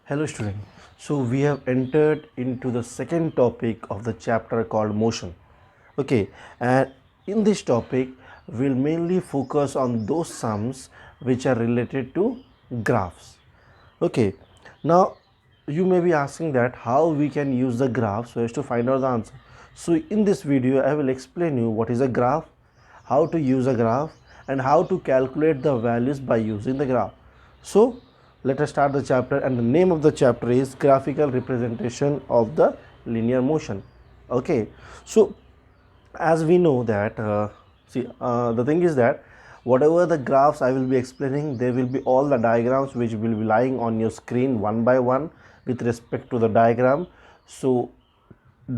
Hello student. So we have entered into the second topic of the chapter called motion. Okay, and in this topic we'll mainly focus on those sums which are related to graphs. Okay, now you may be asking that how we can use the graph so as to find out the answer. So in this video I will explain you what is a graph, how to use a graph, and how to calculate the values by using the graph. So let us start the chapter, and the name of the chapter is graphical representation of the linear motion. Okay, so as we know that the thing is that whatever the graphs I will be explaining, there will be all the diagrams which will be lying on your screen one by one with respect to the diagram. So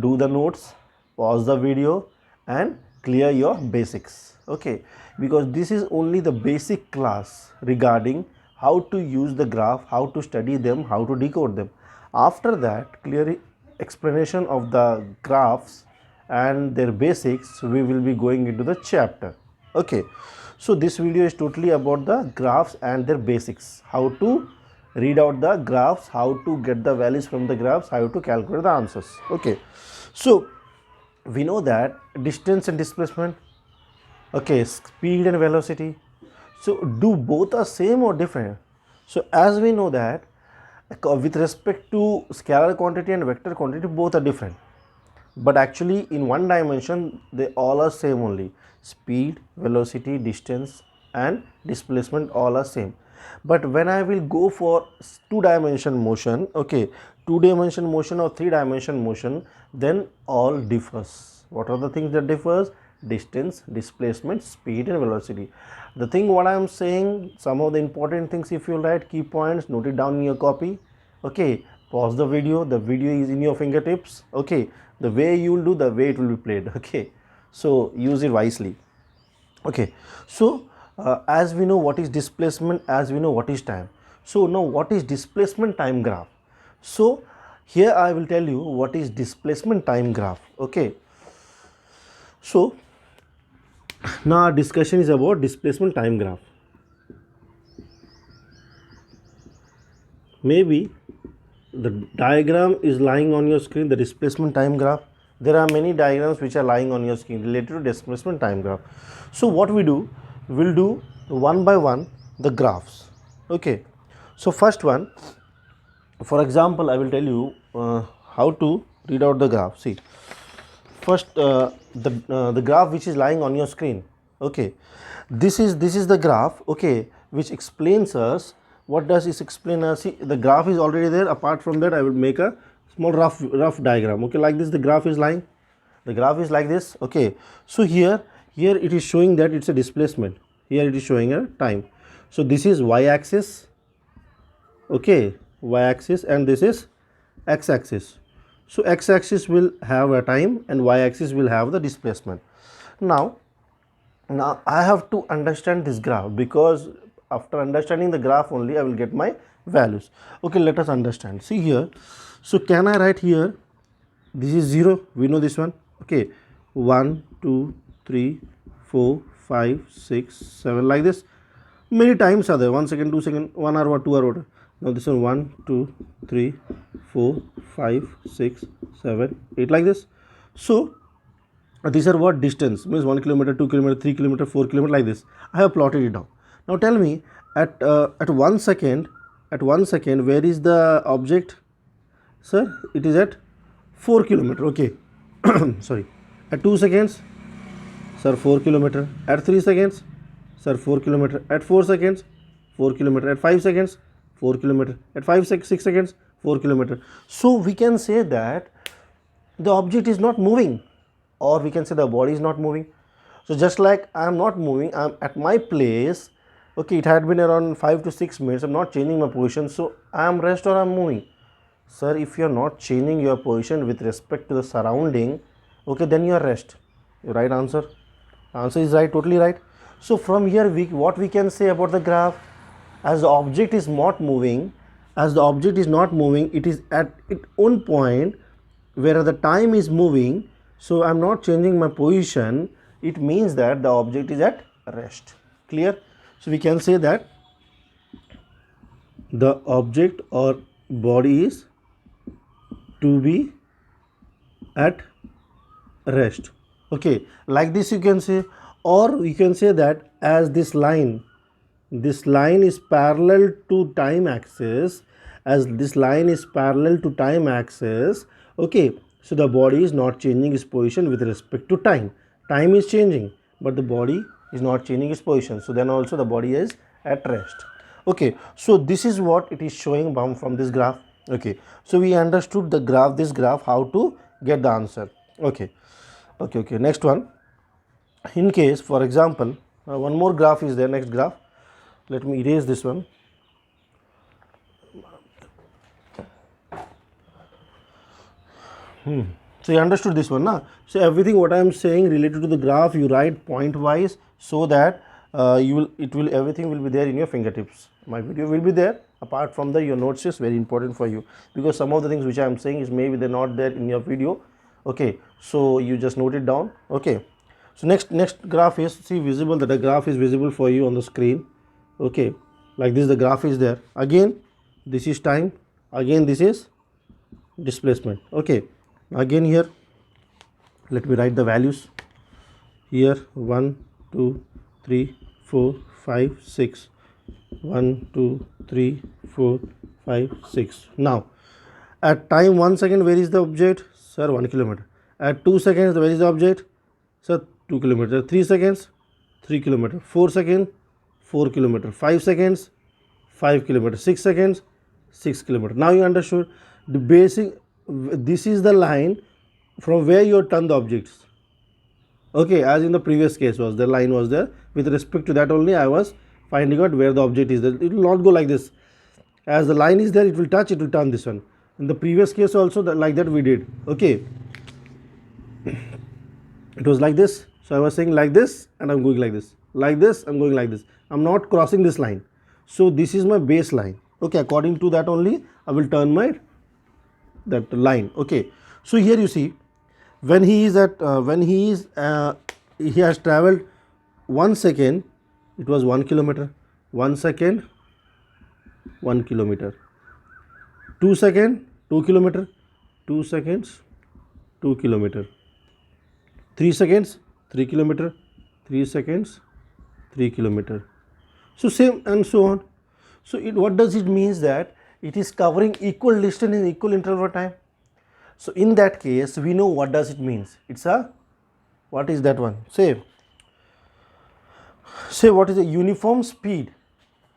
do the notes, pause the video, and clear your basics. Okay, because this is only the basic class regarding how to use the graph, how to study them, how to decode them. After that, clear explanation of the graphs and their basics, we will be going into the chapter. Okay, so this video is totally about the graphs and their basics, how to read out the graphs, how to get the values from the graphs, how to calculate the answers. Okay, so we know that distance and displacement, okay, speed and velocity, so do both are same or different? So as we know that with respect to scalar quantity and vector quantity, both are different, but actually in one dimension they all are same only. Speed, velocity, distance and displacement all are same. But when I will go for two dimension motion, okay, two dimension motion or three dimension motion, then all differs. What are the things that differs? Distance, displacement, speed and velocity. The thing what I am saying, some of the important things, if you write key points, note it down in your copy. Okay, pause the video is in your fingertips. Okay, the way you will do, the way it will be played. Okay, so use it wisely. Okay, so as we know what is displacement, as we know what is time. So now what is displacement time graph? So here I will tell you what is displacement time graph. Okay, so now our discussion is about displacement time graph. Maybe the diagram is lying on your screen, the displacement time graph. There are many diagrams which are lying on your screen related to displacement time graph. So what we do, we'll do one by one the graphs. Okay, so first one, for example, I will tell you how to read out the graph. See, first the graph which is lying on your screen. Okay, this is the graph, okay, which explains us. What does this explain us? See, the graph is already there. Apart from that, I will make a small rough diagram. Okay, like this the graph is lying, the graph is like this. Okay, so here it is showing that it's a displacement, here it is showing a time. So this is y-axis, okay, y-axis, and this is x-axis. So x-axis will have a time and y-axis will have the displacement. Now I have to understand this graph, because after understanding the graph only I will get my values. Okay, let us understand. See here, so can I write here, this is 0, we know this one. Okay, 1 2 3 4 5 6 7, like this. Many times are there, 1 second, 2 second, 1 hour, 2 hour. Now this one 1 2 3 4 5 6 7 8, like this. So these are what distance means, 1 kilometer, 2 kilometer, 3 kilometer, 4 kilometer, like this. I have plotted it down. Now tell me, at 1 second, where is the object? Sir, it is at 4 kilometer. Okay, sorry. At 2 seconds, sir, 4 kilometer. At 3 seconds, sir, 4 kilometer. At 4 seconds, 4 kilometer. At 5 seconds, 4 kilometer. At 6 seconds, 4 kilometer. So we can say that the object is not moving, or we can say the body is not moving. So just like I am not moving, I am at my place. Okay, it had been around 5 to 6 minutes, I am not changing my position, so I am rest or I am moving. Sir, if you are not changing your position with respect to the surrounding, okay, then you are rest. Right answer? Answer is right, totally right. So from here what we can say about the graph, as the object is not moving, it is at its own point where the time is moving. So I am not changing my position, it means that the object is at rest. Clear? So we can say that the object or body is to be at rest. Okay, like this you can say, or we can say that as this line is parallel to time axis, as this line is parallel to time axis. Okay, so the body is not changing its position with respect to time. Time is changing, but the body is not changing its position, so then also the body is at rest. Okay, so this is what it is showing from this graph. Okay, so we understood the graph, this graph, how to get the answer. Okay, next one. In case, for example, one more graph is there, next graph. Let me erase this one. So you understood this one, na? So everything what I am saying related to the graph, you write point wise, so that everything will be there in your fingertips. My video will be there. Apart from that, your notes is very important for you, because some of the things which I am saying is maybe they're not there in your video. Okay, so you just note it down. Okay, so next graph is, see, visible, that the graph is visible for you on the screen. Okay, like this the graph is there. Again this is time, again this is displacement. Okay, again here let me write the values here: 1 2 3 4 5 6, 1 2 3 4 5 6. Now at time 1 second, where is the object? Sir, 1 kilometer. At 2 seconds, where is the object? Sir, 2 kilometer. 3 seconds, 3 kilometer. 4 seconds, 4 kilometer. 5 seconds, 5 kilometer. 6 seconds, 6 kilometer. Now you understood the basic. This is the line from where you turn the objects. Okay, as in the previous case was, the line was there. With respect to that only I was finding out where the object is there. It will not go like this. As the line is there, it will touch, it will turn this one. In the previous case also, like that we did. Okay, it was like this. So I was saying like this, and I'm going like this. Like this, I'm going like this. I'm not crossing this line. So this is my baseline. Okay, according to that only I will turn my that line. Okay, so here you see, when he is at he has traveled 1 second, it was 1 kilometer. 1 second, 1 kilometer. 2 second, 2 kilometer. 2 seconds, 2 kilometer. 3 seconds, 3 kilometer. 3 seconds, 3 kilometer. So same and so on. So what does it means? That it is covering equal distance in equal interval of time. So in that case, we know what does it means. It's a, what is that one? Say what is a uniform speed?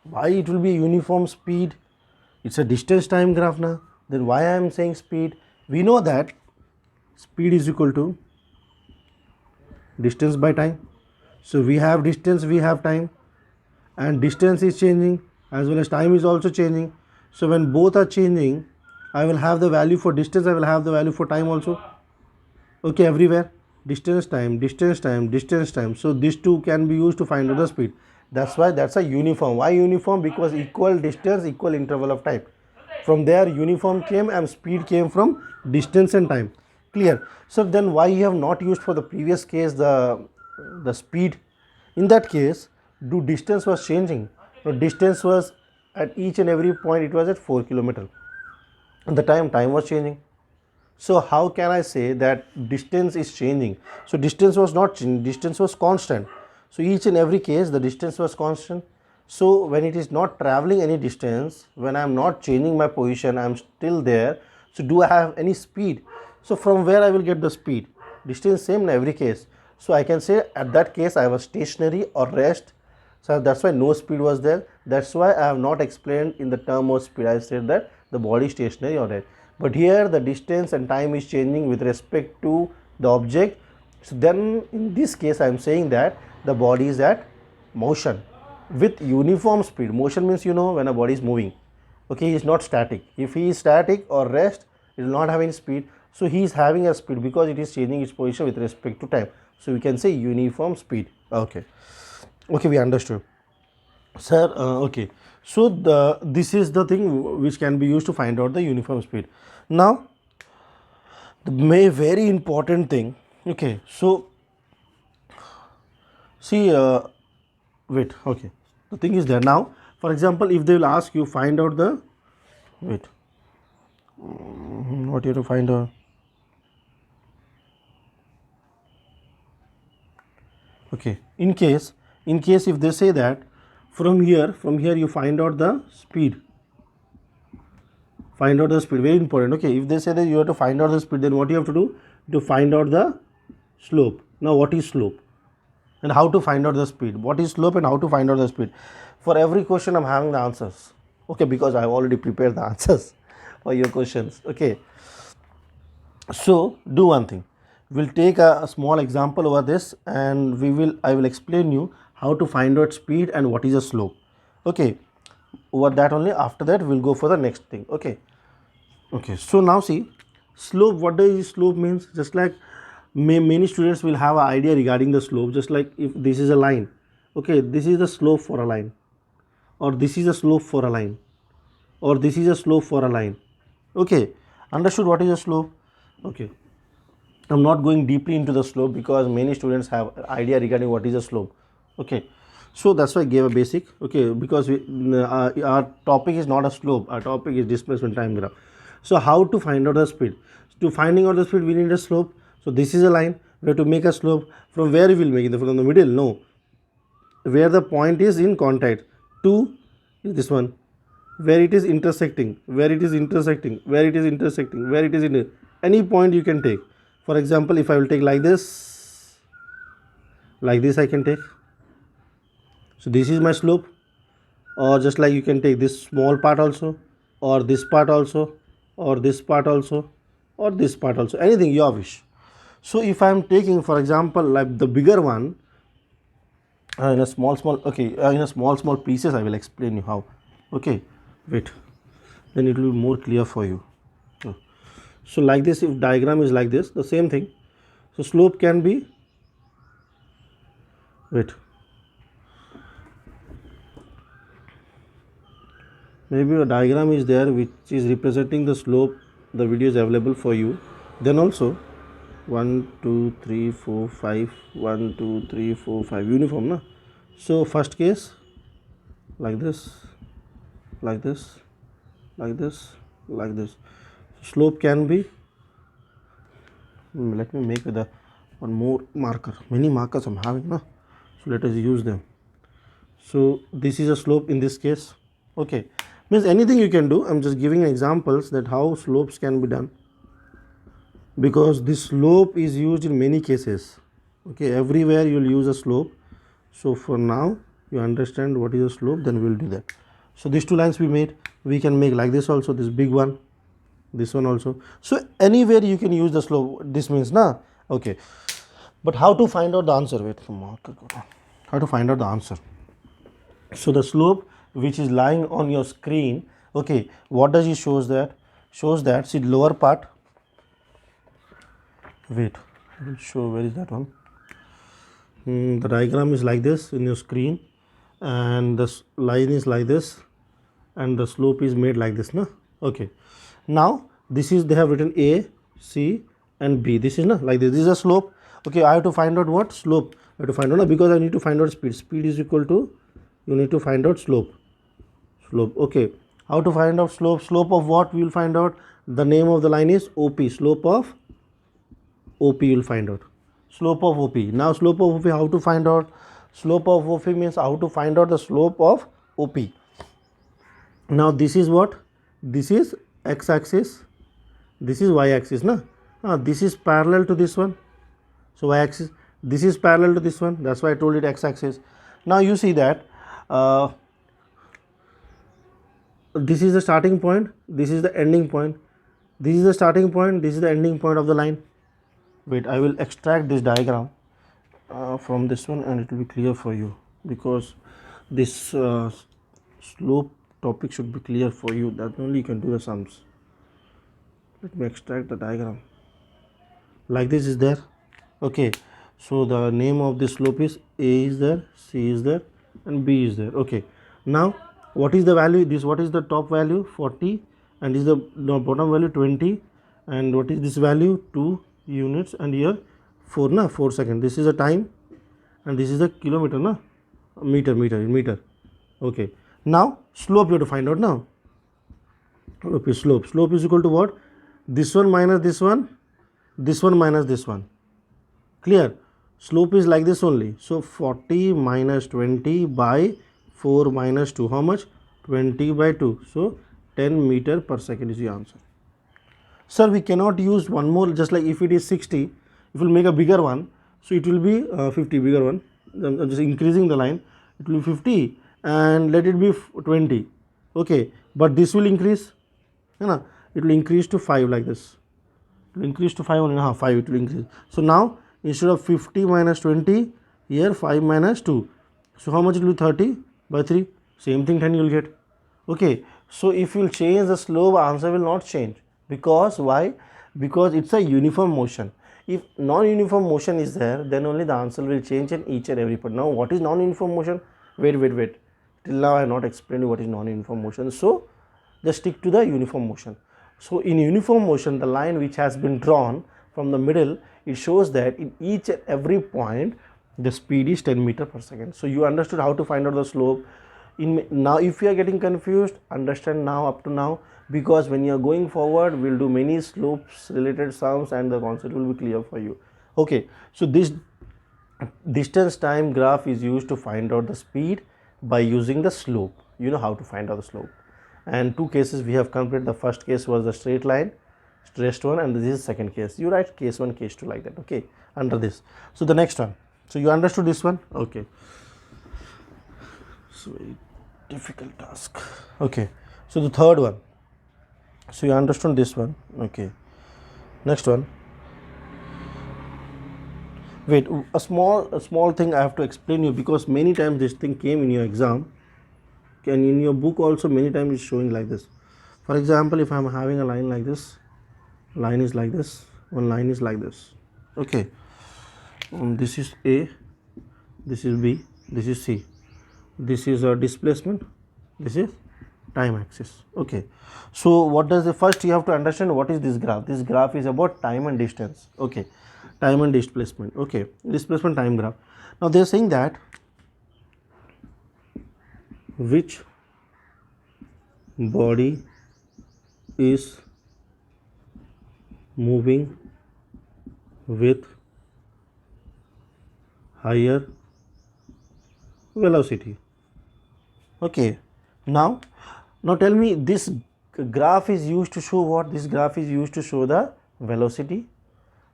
Why it will be a uniform speed? It's a distance time graph now. Then why I am saying speed? We know that speed is equal to distance by time. So we have distance, we have time, and distance is changing as well as time is also changing. So when both are changing, I will have the value for distance, I will have the value for time also. Okay, everywhere distance, time, distance, time, distance, time. So these two can be used to find out the speed. That's why that's a uniform. Why uniform? Because equal distance, equal interval of time. From there uniform came and speed came from distance and time. Clear? So then why you have not used for the previous case the speed? In that case, do distance was changing? No, distance was at each and every point, it was at 4 kilometer. And the time was changing. So how can I say that distance is changing? So distance was not changing, distance was constant. So each and every case the distance was constant. So when it is not traveling any distance, when I am not changing my position, I am still there. So do I have any speed? So from where I will get the speed? Distance same in every case. So I can say at that case I was stationary or rest. So that's why no speed was there. That's why I have not explained in the term of speed. I said that the body is stationary or rest. But here the distance and time is changing with respect to the object. So then in this case I am saying that the body is at motion with uniform speed. Motion means, you know, when a body is moving. Okay, he is not static. If he is static or rest, it will not have any speed. So he is having a speed because it is changing its position with respect to time. So we can say uniform speed. Okay, we understood, sir. Okay, so this is the thing which can be used to find out the uniform speed. Now the very important thing. Okay, so see, wait, okay, the thing is there now. For example, if they will ask you find out the, wait, what you have to find out. Okay, in case if they say that from here you find out the speed, very important. Okay, if they say that you have to find out the speed, then what you have to do to find out the slope. Now what is slope and how to find out the speed? What is slope and how to find out the speed? For every question I'm having the answers, okay, because I've already prepared the answers for your questions. Okay, so do one thing, we'll take a small example over this, and I will explain you how to find out speed and what is a slope. Okay, over that only, after that we'll go for the next thing. Okay, so now see, slope, what does slope means? Just like many students will have an idea regarding the slope, just like if this is a line, okay, this is the slope for a line, or this is a slope for a line, or this is a slope for a line. Okay, understood what is a slope? Okay, I'm not going deeply into the slope because many students have idea regarding what is a slope. Okay, so that's why I gave a basic. Okay, because our topic is not a slope, our topic is displacement time graph. So how to find out the speed? To finding out the speed, we need a slope. So this is a line, we have to make a slope. From where we will make it? From the middle? No, where the point is in contact to this one, where it is intersecting, where it is intersecting, where it is intersecting, where it is in any point you can take. For example, if I will take like this I can take. So this is my slope. Or just like you can take this small part also, or this part also, or this part also, or this part also, anything your wish. So if I am taking, for example, like the bigger one, in a small okay, in a small pieces, I will explain you how. Okay, wait, then it will be more clear for you. So like this, if diagram is like this, the same thing. So slope can be, wait, maybe a diagram is there which is representing the slope. The video is available for you. Then also 1 2 3 4 5 1 2 3 4 5 uniform, na? So first case like this, like this, like this, like this. Slope can be, let me make with one more marker. Many markers I'm having, na? So let us use them. So this is a slope in this case. Okay, means anything you can do. I'm just giving examples that how slopes can be done, because this slope is used in many cases. Okay, everywhere you'll use a slope. So for now you understand what is a slope, then we'll do that. So these two lines we made, we can make like this also, this big one, this one also. So anywhere you can use the slope. This means, na? Okay, but how to find out the answer? Wait, how to find out the answer? So the slope which is lying on your screen, okay, what does it shows that? Shows that, see, lower part, wait, I will show, where is that one? The diagram is like this in your screen, and the line is like this, and the slope is made like this, na? Okay, now this is, they have written A, C and B. This is, na, like this. This is a slope. Okay, I have to find out what? Slope. I have to find out, na, because I need to find out speed. Speed is equal to, you need to find out slope. Slope. Okay, how to find out slope? Slope of what we will find out? The name of the line is OP. Slope of OP you will find out. Slope of OP. Now slope of OP, how to find out? Slope of OP means how to find out the slope of OP. Now this is what? This is x-axis, this is y-axis, na? This is parallel to this one. So y-axis, this is parallel to this one. That's why I told it x-axis. Now you see that this is the starting point, this is the ending point. This is the starting point, this is the ending point of the line. Wait, I will extract this diagram from this one, and it will be clear for you, because this slope topic should be clear for you. That only you can do the sums. Let me extract the diagram. Like this is there. Okay, so the name of this slope is A is there, C is there, and B is there. Okay, now what is the value? This, what is the top value? 40, and this is the bottom value 20, and what is this value? 2 units, and here 4, na, 4 seconds. This is the time, and this is the kilometer, na, meter. Okay, now slope you have to find out now. Okay, slope is equal to what? This one minus this one minus this one. Clear? Slope is like this only. So 40 minus 20 by 4 minus 2. How much? 20 by 2. So 10 meter per second is the answer. Sir, we cannot use one more, just like if it is 60, if we will make a bigger one, so it will be 50, bigger one. I'm just increasing the line. It will be 50 and let it be 20. Okay, but this will increase. It will increase to 5 like this. It will increase to 5 5 it will increase. So now instead of 50 minus 20, here 5 minus 2. So how much it will be? 30 by 3. Same thing 10 you will get. Okay, so if you will change the slope, answer will not change. Because why? Because it's a uniform motion. If non-uniform motion is there, then only the answer will change in each and every part. Now what is non-uniform motion? Wait. Till now I have not explained what is non-uniform motion. So just stick to the uniform motion. So in uniform motion, the line which has been drawn from the middle, it shows that in each and every point the speed is 10 meter per second. So you understood how to find out the slope. Now if you are getting confused, understand now up to now, because when you are going forward, we'll do many slopes related sums and the concept will be clear for you. Okay, so this distance time graph is used to find out the speed by using the slope. You know how to find out the slope. And two cases we have completed. The first case was the straight line, straight one, and this is second case. You write case 1, case 2 like that. Okay, under this. So the next one. So you understood this one? Okay. So very difficult task. Okay. So the third one. So you understood this one. Okay. Next one. Wait, a small thing I have to explain you, because many times this thing came in your exam. And in your book also many times it's showing like this. For example, if I am having a line like this, line is like this, one line is like this. Okay, this is A, this is B, this is C, this is a displacement, this is time axis. Okay, so what does the first you have to understand what is this graph. This graph is about time and distance. Okay, time and displacement. Okay, displacement time graph. Now they are saying that which body is moving with higher velocity. Okay, now tell me, this graph is used to show what? This graph is used to show the velocity,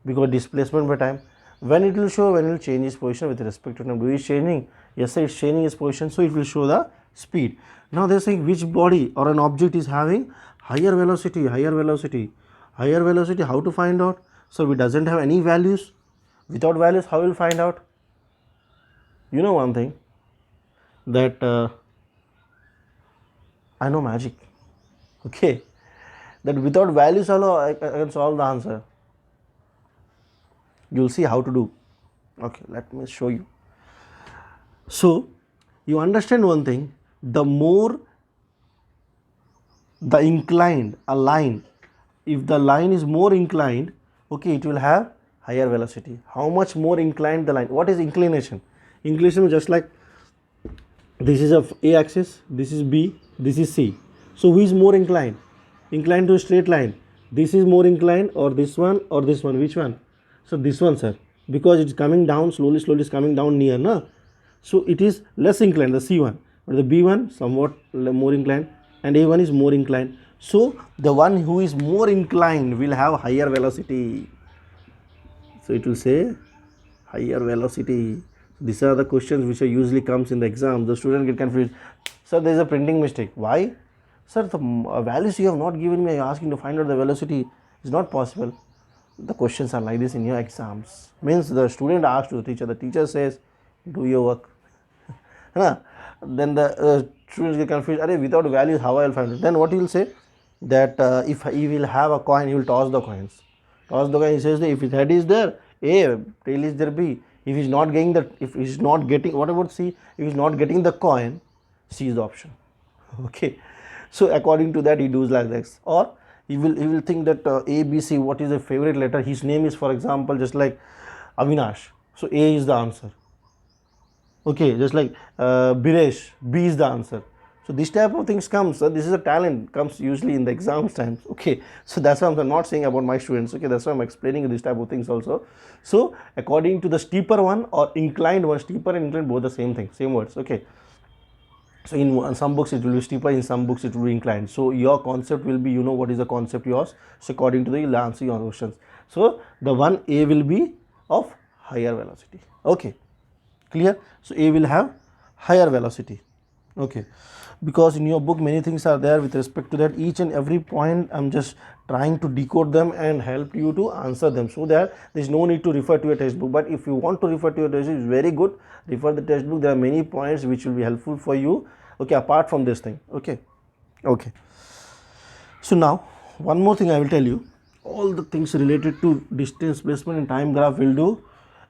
because displacement by time. When it will show? When it will change its position with respect to time. Do it changing? Yes sir, it's changing its position, so it will show the speed. Now they are saying which body or an object is having higher velocity. How to find out? So it doesn't have any values. Without values, how will find out? You know one thing, that I know magic. Okay, that without values I can solve the answer. You will see how to do. Okay, let me show you. So you understand one thing, the more the inclined a line, if the line is more inclined, okay, it will have higher velocity. How much more inclined the line? What is inclination? Inclination is just like this is A axis, this is B, this is C. So who is more inclined? Inclined to a straight line. This is more inclined, or this one, or this one? Which one? So this one, sir, because it's coming down slowly it's coming down near, na? So it is less inclined, the C1, but the B1 somewhat more inclined, and A1 is more inclined. So the one who is more inclined will have higher velocity. So it will say higher velocity. These are the questions which are usually comes in the exam. The student get confused. Sir, there is a printing mistake. Why? Sir, the values you have not given me, I am asking to find out the velocity. Is not possible. The questions are like this in your exams. Means the student asks to the teacher says, do your work. Then the students get confused. Without values, how I will find it? Then what he will say? That if he will have a coin, he will toss the coins. Toss the coin, he says that if his head is there, A, tail is there, B. If he is not getting what about C? If he is not getting the coin, C is the option. Okay. So according to that, he does like this. Or he will think that A, B, C, what is the favorite letter? His name is, for example, just like Avinash. So A is the answer. Okay, just like Biresh, B is the answer. So this type of things comes, this is a talent, comes usually in the exams times. Okay, so that's why I'm not saying about my students. Okay, that's why I'm explaining this type of things also. So according to the steeper one or inclined one, steeper and inclined both the same thing, same words. Okay, so in some books it will be steeper, in some books it will be inclined. So your concept will be, you know what is the concept yours. So according to the, you'll answer your questions. So the one A will be of higher velocity. Okay, clear? So A will have higher velocity. Okay, because in your book many things are there with respect to that. Each and every point I'm just trying to decode them and help you to answer them, so that there is no need to refer to a textbook. But if you want to refer to your textbook, it's very good, refer the textbook. There are many points which will be helpful for you. Okay, apart from this thing. Okay, okay. So now one more thing I will tell you, all the things related to distance displacement and time graph will do,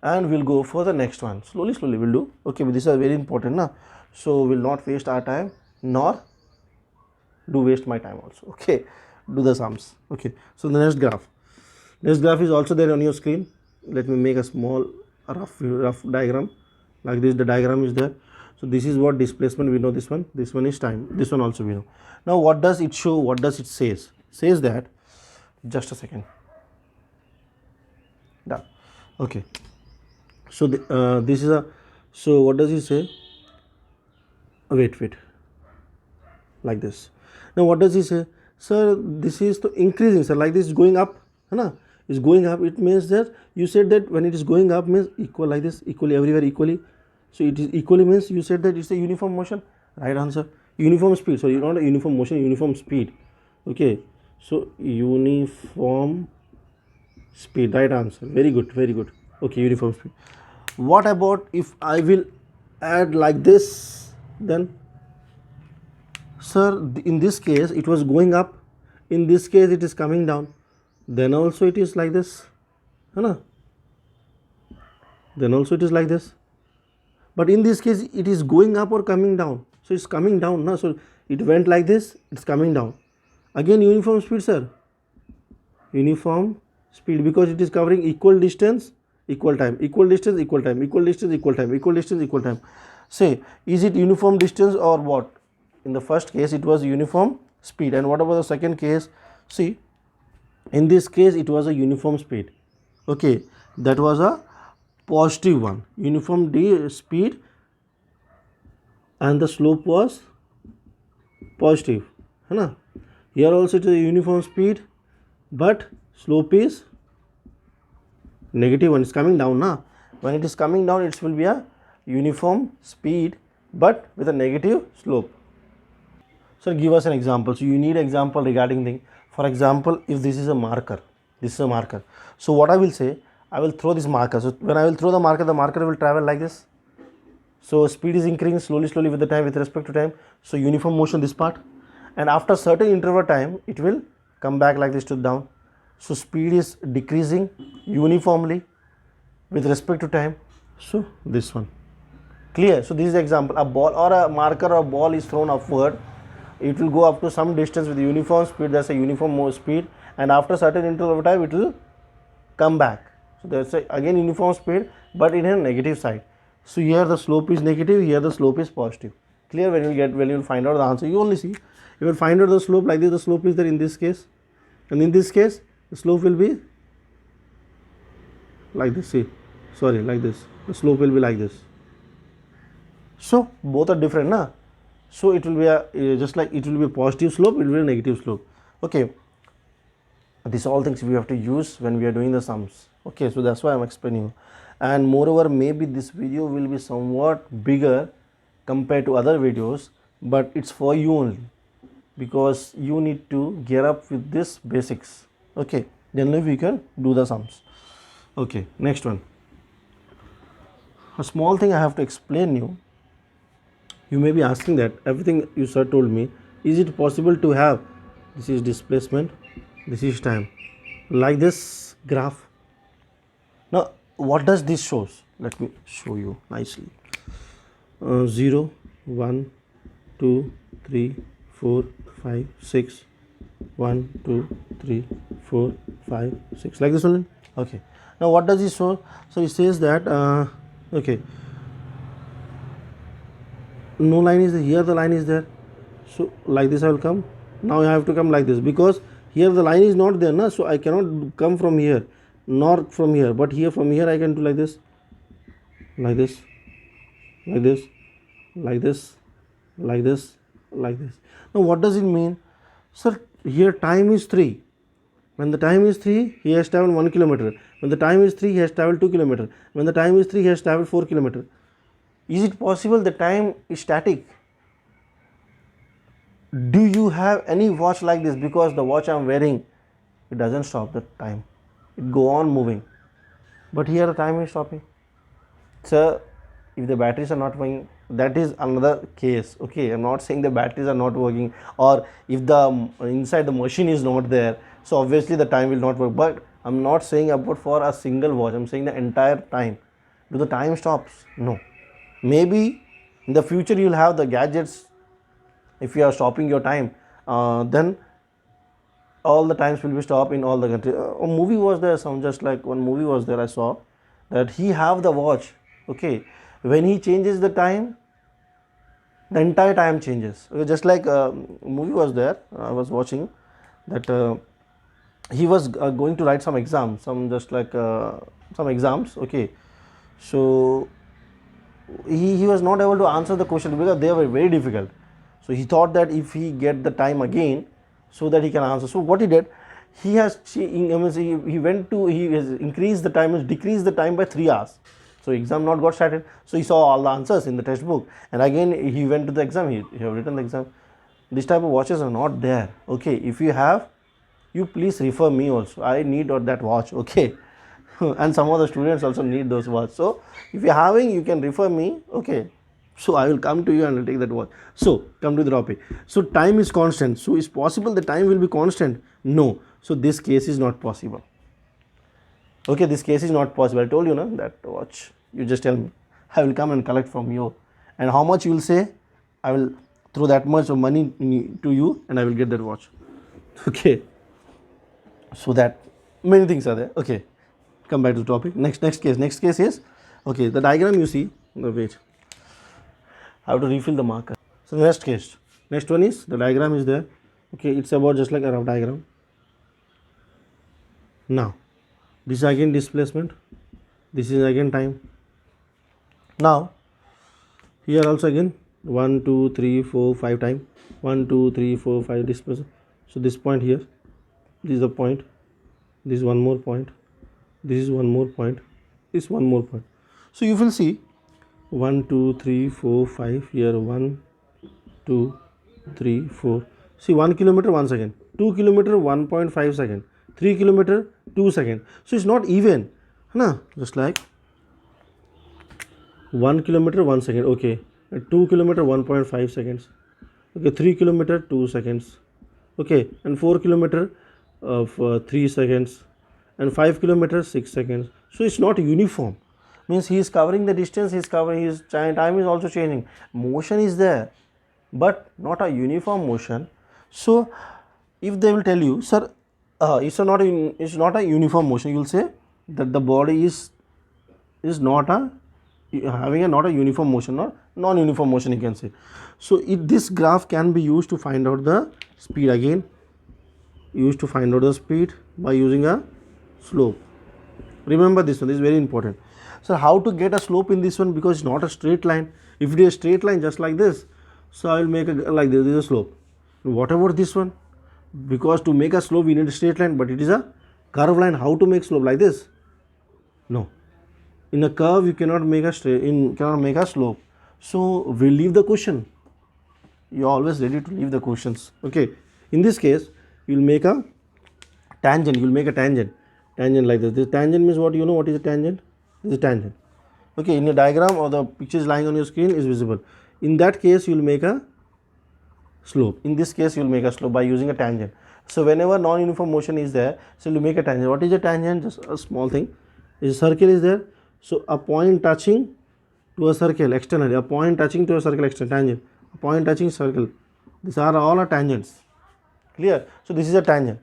and we'll go for the next one. Slowly we'll do. Okay, but these are very important now, so we'll not waste our time, nor do waste my time also. Okay, do the sums. Okay, so the next graph is also there on your screen. Let me make a small rough diagram like this. The diagram is there. So this is what displacement, we know this one is time, this one also we know. Now what does it show, what does it says? Says that, just a second, done. Okay, so this is a, so what does it say? Wait, like this. Now what does he say? Sir, this is the increasing, sir, like this is going up, है is going up. It means that you said that when it is going up means equal, like this, equally everywhere, equally. So it is equally means you said that it's a uniform motion. Right answer. Uniform speed. So not a uniform motion, uniform speed. Okay, so uniform speed, right answer. Very good, very good. Okay, uniform speed. What about if I will add like this, then? Sir, in this case it was going up, in this case it is coming down, then also it is like this, then also it is like this. But in this case it is going up or coming down, so it's coming down now. So it went like this, it's coming down. Again uniform speed, sir, uniform speed, because it is covering equal distance, equal time, equal distance, equal time, equal distance, equal time, equal distance, equal time. Say, is it uniform distance or what? In the first case it was uniform speed. And what about the second case? See, in this case it was a uniform speed. Okay, that was a positive one, uniform speed, and the slope was positive, here also it is a uniform speed, but slope is negative one. It's coming down now. When it is coming down, it will be a uniform speed but with a negative slope. So give us an example. So you need example regarding thing. For example, if this is a marker, so what I will say, I will throw this marker. So when I will throw the marker will travel like this. So speed is increasing slowly with the time, with respect to time. So uniform motion this part, and after certain interval time it will come back like this to down. So speed is decreasing uniformly with respect to time. So this one, clear? So this is the example. A ball or a marker or a ball is thrown upward, it will go up to some distance with uniform speed, that's a uniform speed, and after certain interval of time it will come back. So that's again uniform speed but in a negative side. So here the slope is negative, here the slope is positive. Clear? When you will find out the answer, you only see, you will find out the slope like this. The slope is there in this case, and in this case the slope will be like this. See, sorry, like this. The slope will be like this. So both are different, na? So it will be a just like it will be a positive slope, it will be a negative slope. Okay, these all things we have to use when we are doing the sums. Okay, so that's why I'm explaining. And moreover, maybe this video will be somewhat bigger compared to other videos, but it's for you only, because you need to gear up with this basics. Okay, then we can do the sums. Okay, next one. A small thing I have to explain you. You may be asking that everything you sir told me, is it possible to have, this is displacement, this is time, like this graph? Now what does this shows? Let me show you nicely. 0, 1, 2, 3, 4, 5, 6, 1, 2, 3, 4, 5, 6, like this only. Okay, now what does it show? So it says that okay, no line is there, here the line is there, So like this I will come. Now I have to come like this, because here the line is not there, na? So I cannot come from here nor from here, but here from here I can do like this, like this, like this, like this, like this, like this. Now what does it mean? Sir, here time is 3. When the time is 3, he has traveled 1 kilometer. When the time is 3, he has traveled 2 kilometer. When the time is 3, he has traveled 4 kilometer. Is it possible the time is static? Do you have any watch like this? Because the watch I am wearing, it doesn't stop the time. It go on moving. But here the time is stopping. So if the batteries are not working, that is another case. Okay, I'm not saying the batteries are not working, or if the inside the machine is not there, so obviously the time will not work. But I'm not saying about for a single watch, I'm saying the entire time. Do the time stops? No. Maybe in the future you'll have the gadgets. If you are stopping your time, then all the times will be stopped in all the country. A movie was there, some just like one movie was there, I saw that he have the watch. Okay, when he changes the time, the entire time changes. Okay, just like a movie was there, I was watching that he was going to write some exam, some just like some exams. Okay, so he was not able to answer the question because they were very difficult. So he thought that if he get the time again, so that he can answer. So what he did, he went to, he has increased the time, decreased the time by 3 hours. So exam not got started. So he saw all the answers in the textbook, and again he went to the exam. He have written the exam. This type of watches are not there. Okay, if you have, you please refer me also. I need that watch. Okay. And some of the students also need those watch. So if you're having, you can refer me. Okay, so I will come to you and I'll take that watch. So come to the topic. So time is constant. So is possible the time will be constant? No. So this case is not possible. Okay, this case is not possible. I told you, no, that watch, you just tell me, I will come and collect from you, and how much you will say, I will throw that much of money to you and I will get that watch. Okay, so that many things are there. Okay, come back to the topic. Next case is, okay, the diagram you see, no, wait, I have to refill the marker. So next one is, the diagram is there. Okay, it's about just like a rough diagram. Now this is again displacement, this is again time. Now here also again 1 2 3 4 5 time, 1 2 3 4 5 displacement. So this point here, this is the point, this is one more point, this is one more point, this one more point. So you will see 1 2 3 4 5 here, 1 2 3 4. See, 1 kilometer 1 second, 2 kilometer 1.5 second, 3 kilometer 2 second. So it's not even, na? Just like 1 kilometer 1 second. Okay, 2 kilometer 1.5 seconds. Okay, 3 kilometer 2 seconds. Okay, and 4 kilometer of 3 seconds, and 5 kilometers 6 seconds. So it's not uniform. Means he is covering the distance, he is covering, his time is also changing. Motion is there, but not a uniform motion. So if they will tell you, sir, it's not a uniform motion, you will say that the body is not a having a not a uniform motion, or non-uniform motion, you can say. So this graph can be used to find out the speed. Again, used to find out the speed by using a slope. Remember this one, this is very important. So how to get a slope in this one, because it's not a straight line. If it is a straight line just like this, so I will make a like this is a slope. What about this one? Because to make a slope we need a straight line, but it is a curved line. How to make slope like this? No. In a curve you cannot make a slope. So we'll leave the question. You're always ready to leave the questions. Okay. In this case, you'll make a tangent. You'll make a tangent. Tangent like this. This tangent means what? You know what is a tangent? This is a tangent. Okay. In a diagram, or the picture is lying on your screen is visible. In that case, you'll make a slope. In this case, you'll make a slope by using a tangent. So whenever non-uniform motion is there, so you make a tangent. What is a tangent? Just a small thing. A circle is there. So a point touching to a circle externally, a point touching to a circle externally, tangent, a point touching circle. These are all tangents. Clear? So this is a tangent.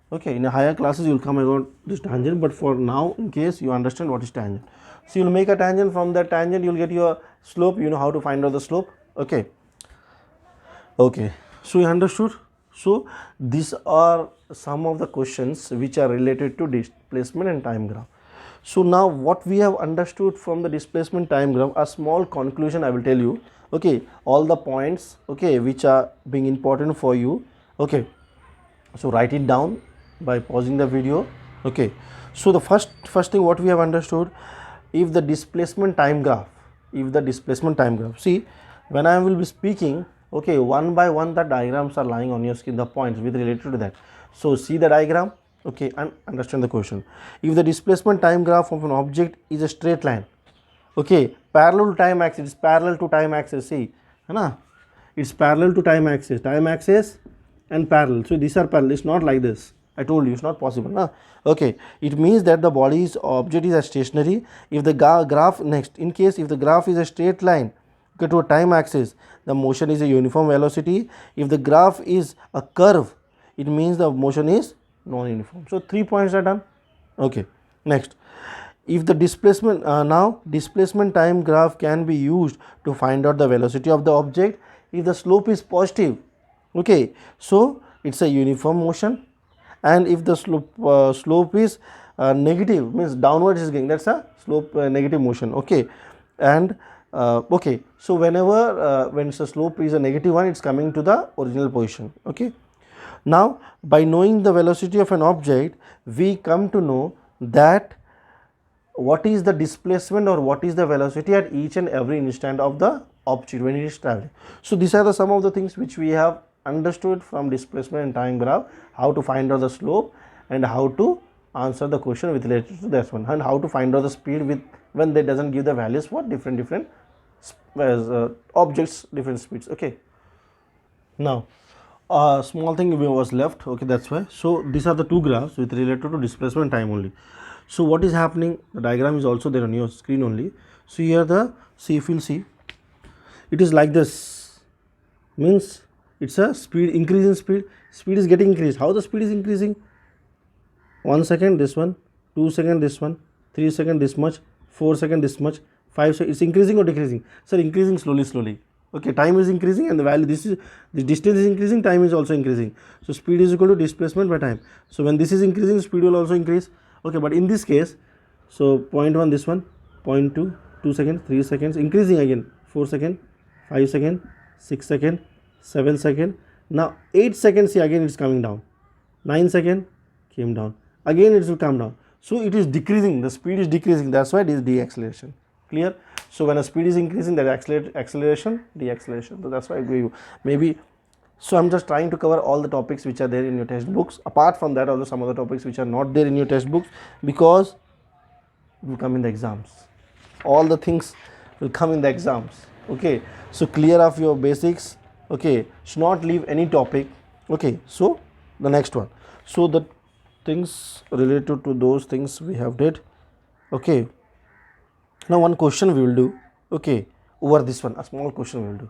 Okay, in a higher classes you will come about this tangent, but for now, in case you understand what is tangent. So you will make a tangent, from that tangent you will get your slope. You know how to find out the slope. Okay. Okay. So you understood? So these are some of the questions which are related to displacement and time graph. So now what we have understood from the displacement time graph, a small conclusion I will tell you. Okay, all the points, okay, which are being important for you. Okay, so write it down by pausing the video. Okay, so the first thing what we have understood, if the displacement time graph, see, when I will be speaking, okay, one by one the diagrams are lying on your screen, the points with related to that. So see the diagram, okay, and understand the question. If the displacement time graph of an object is a straight line, okay, parallel to time axis, it's parallel to time axis, see, है ना, it's parallel to time axis and parallel. So these are parallel, it's not like this. I told you it's not possible, na? Okay, it means that the body's object is a stationary. If the graph, next, in case if the graph is a straight line, okay, to a time axis, the motion is a uniform velocity. If the graph is a curve, it means the motion is non-uniform. So 3 points are done. Okay, next, if the displacement, now displacement time graph can be used to find out the velocity of the object if the slope is positive. Okay, so it's a uniform motion, and if the slope is negative, means downwards is going, that's a slope negative motion. Okay, and okay, so whenever when the slope is a negative one, it's coming to the original position. Okay, now by knowing the velocity of an object, we come to know that what is the displacement or what is the velocity at each and every instant of the object when it is traveling. So these are the some of the things which we have understood from displacement and time graph, how to find out the slope and how to answer the question with related to this one, and how to find out the speed with when they doesn't give the values for different objects, different speeds. Okay, now a small thing was left. Okay, that's why. So these are the two graphs with related to displacement time only. So what is happening, the diagram is also there on your screen only. So here the, see, if you'll see, it is like this, means it's a speed, increasing speed is getting increased. How the speed is increasing? 1 second this one, 2 second this one, 3 second this much, 4 second this much, 5 second, it's increasing or decreasing? Sir, increasing slowly. Okay, time is increasing and the value, this is, the distance is increasing, time is also increasing. So speed is equal to displacement by time. So when this is increasing, speed will also increase. Okay, but in this case, so 0.1 this one, 0.2, 2 seconds, 3 seconds, increasing again, 4 second, 5 second, 6 second, 7 second. Now 8 seconds, see, again it's coming down. 9 second came down, again it will come down. So it is decreasing, the speed is decreasing, that's why it is deceleration. Clear? So when a speed is increasing, that acceleration, deceleration. So that's why I give you maybe. So I'm just trying to cover all the topics which are there in your textbooks. Apart from that, also some other topics which are not there in your textbooks, because it will come in the exams. All the things will come in the exams. Okay, so clear of your basics. Okay, should not leave any topic. Okay, so the next one. So the things related to those things we have did. Okay, now one question we will do. Okay, over this one, a small question we will do.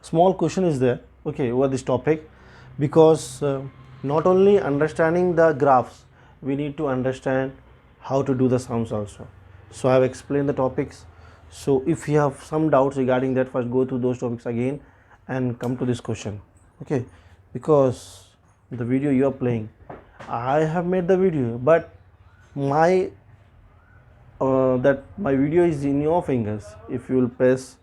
Small question is there, okay, over this topic, because not only understanding the graphs, we need to understand how to do the sums also. So I have explained the topics. So if you have some doubts regarding that, first go through those topics again and come to this question. Okay, because the video you are playing, I have made the video, but my my video is in your fingers. If you will press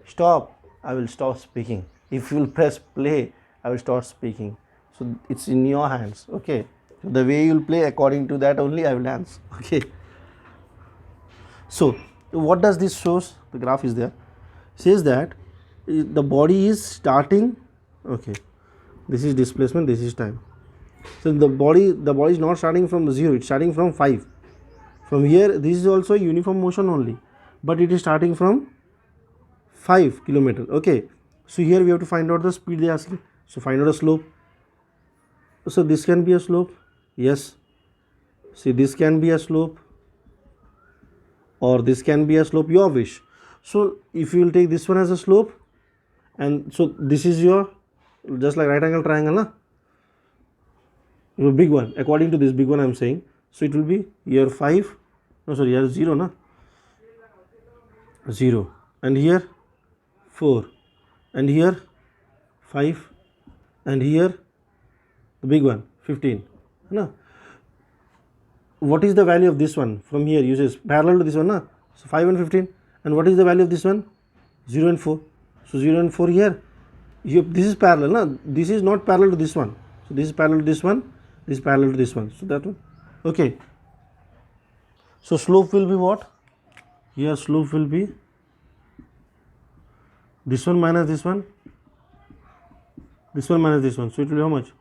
stop, I will stop speaking. If you will press play, I will start speaking. So it's in your hands. Okay, so the way you will play, according to that only I will dance. Okay, so what does this shows? The graph is there, says that the body is starting. Okay, this is displacement, this is time. So the body is not starting from 0, it's starting from 5. From here, this is also uniform motion only, but it is starting from 5 kilometer. Okay, so here we have to find out the speed they are asking. So find out a slope. So this can be a slope, yes. See, this can be a slope, or this can be a slope, your wish. So if you will take this one as a slope, and so this is your, just like right angle triangle, na? A big one, according to this big one I am saying. So it will be here 5, no sorry, here 0, na? 0, and here 4, and here 5, and here the big one 15. No, what is the value of this one from here? Uses parallel to this one, na? So 5 and 15. And what is the value of this one? 0 and 4. So 0 and 4 here. This is parallel, na? This is not parallel to this one. So this is parallel to this one. This is parallel to this one. So that one. Okay. So slope will be what? Here slope will be this one minus this one. This one minus this one. So it will be how much?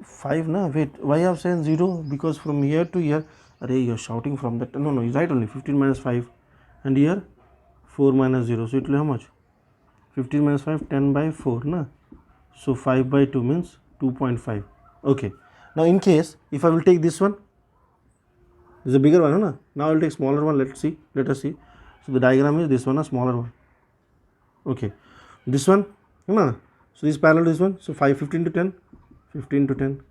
5, na? Wait, why I have saying 0? Because from here to here, array, you're shouting from that. No, it's right only. 15 minus 5. And here 4 minus 0. So it will be how much? 15 minus 5, 10 by 4, na? So 5 by 2 means 2.5. Okay. Now in case, if I will take this one, this is a bigger one, na? Now I will take smaller one. Let us see. So the diagram is this one, a smaller one. Okay. This one, na? So this is parallel to this one. So 5, 15 to 10. 15 to 10.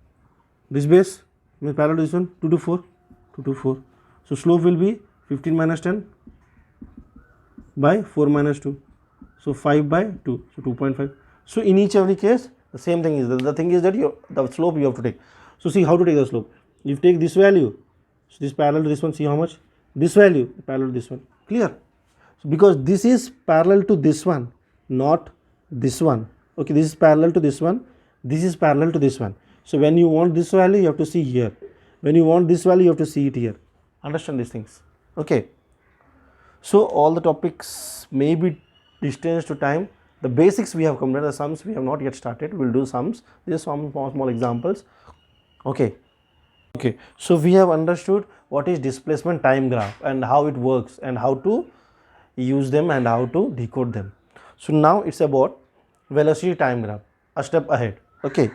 This base means parallel to this one, 2 to 4. 2 to 4. So slope will be 15 minus 10 by 4 minus 2. So 5 by 2. So 2.5. So in each every case, the same thing is the thing is that the slope you have to take. So see how to take the slope. You take this value. So this parallel to this one. See how much? This value parallel to this one. Clear? So because this is parallel to this one, not this one. Okay, this is parallel to this one. This is parallel to this one. So when you want this value, you have to see here. When you want this value, you have to see it here. Understand these things. Okay. So all the topics may be distance to time. The basics we have completed. The sums we have not yet started. We'll do sums. These are some small examples. Okay. Okay. So we have understood what is displacement time graph and how it works and how to use them and how to decode them. So now it's about velocity time graph. A step ahead. Okay,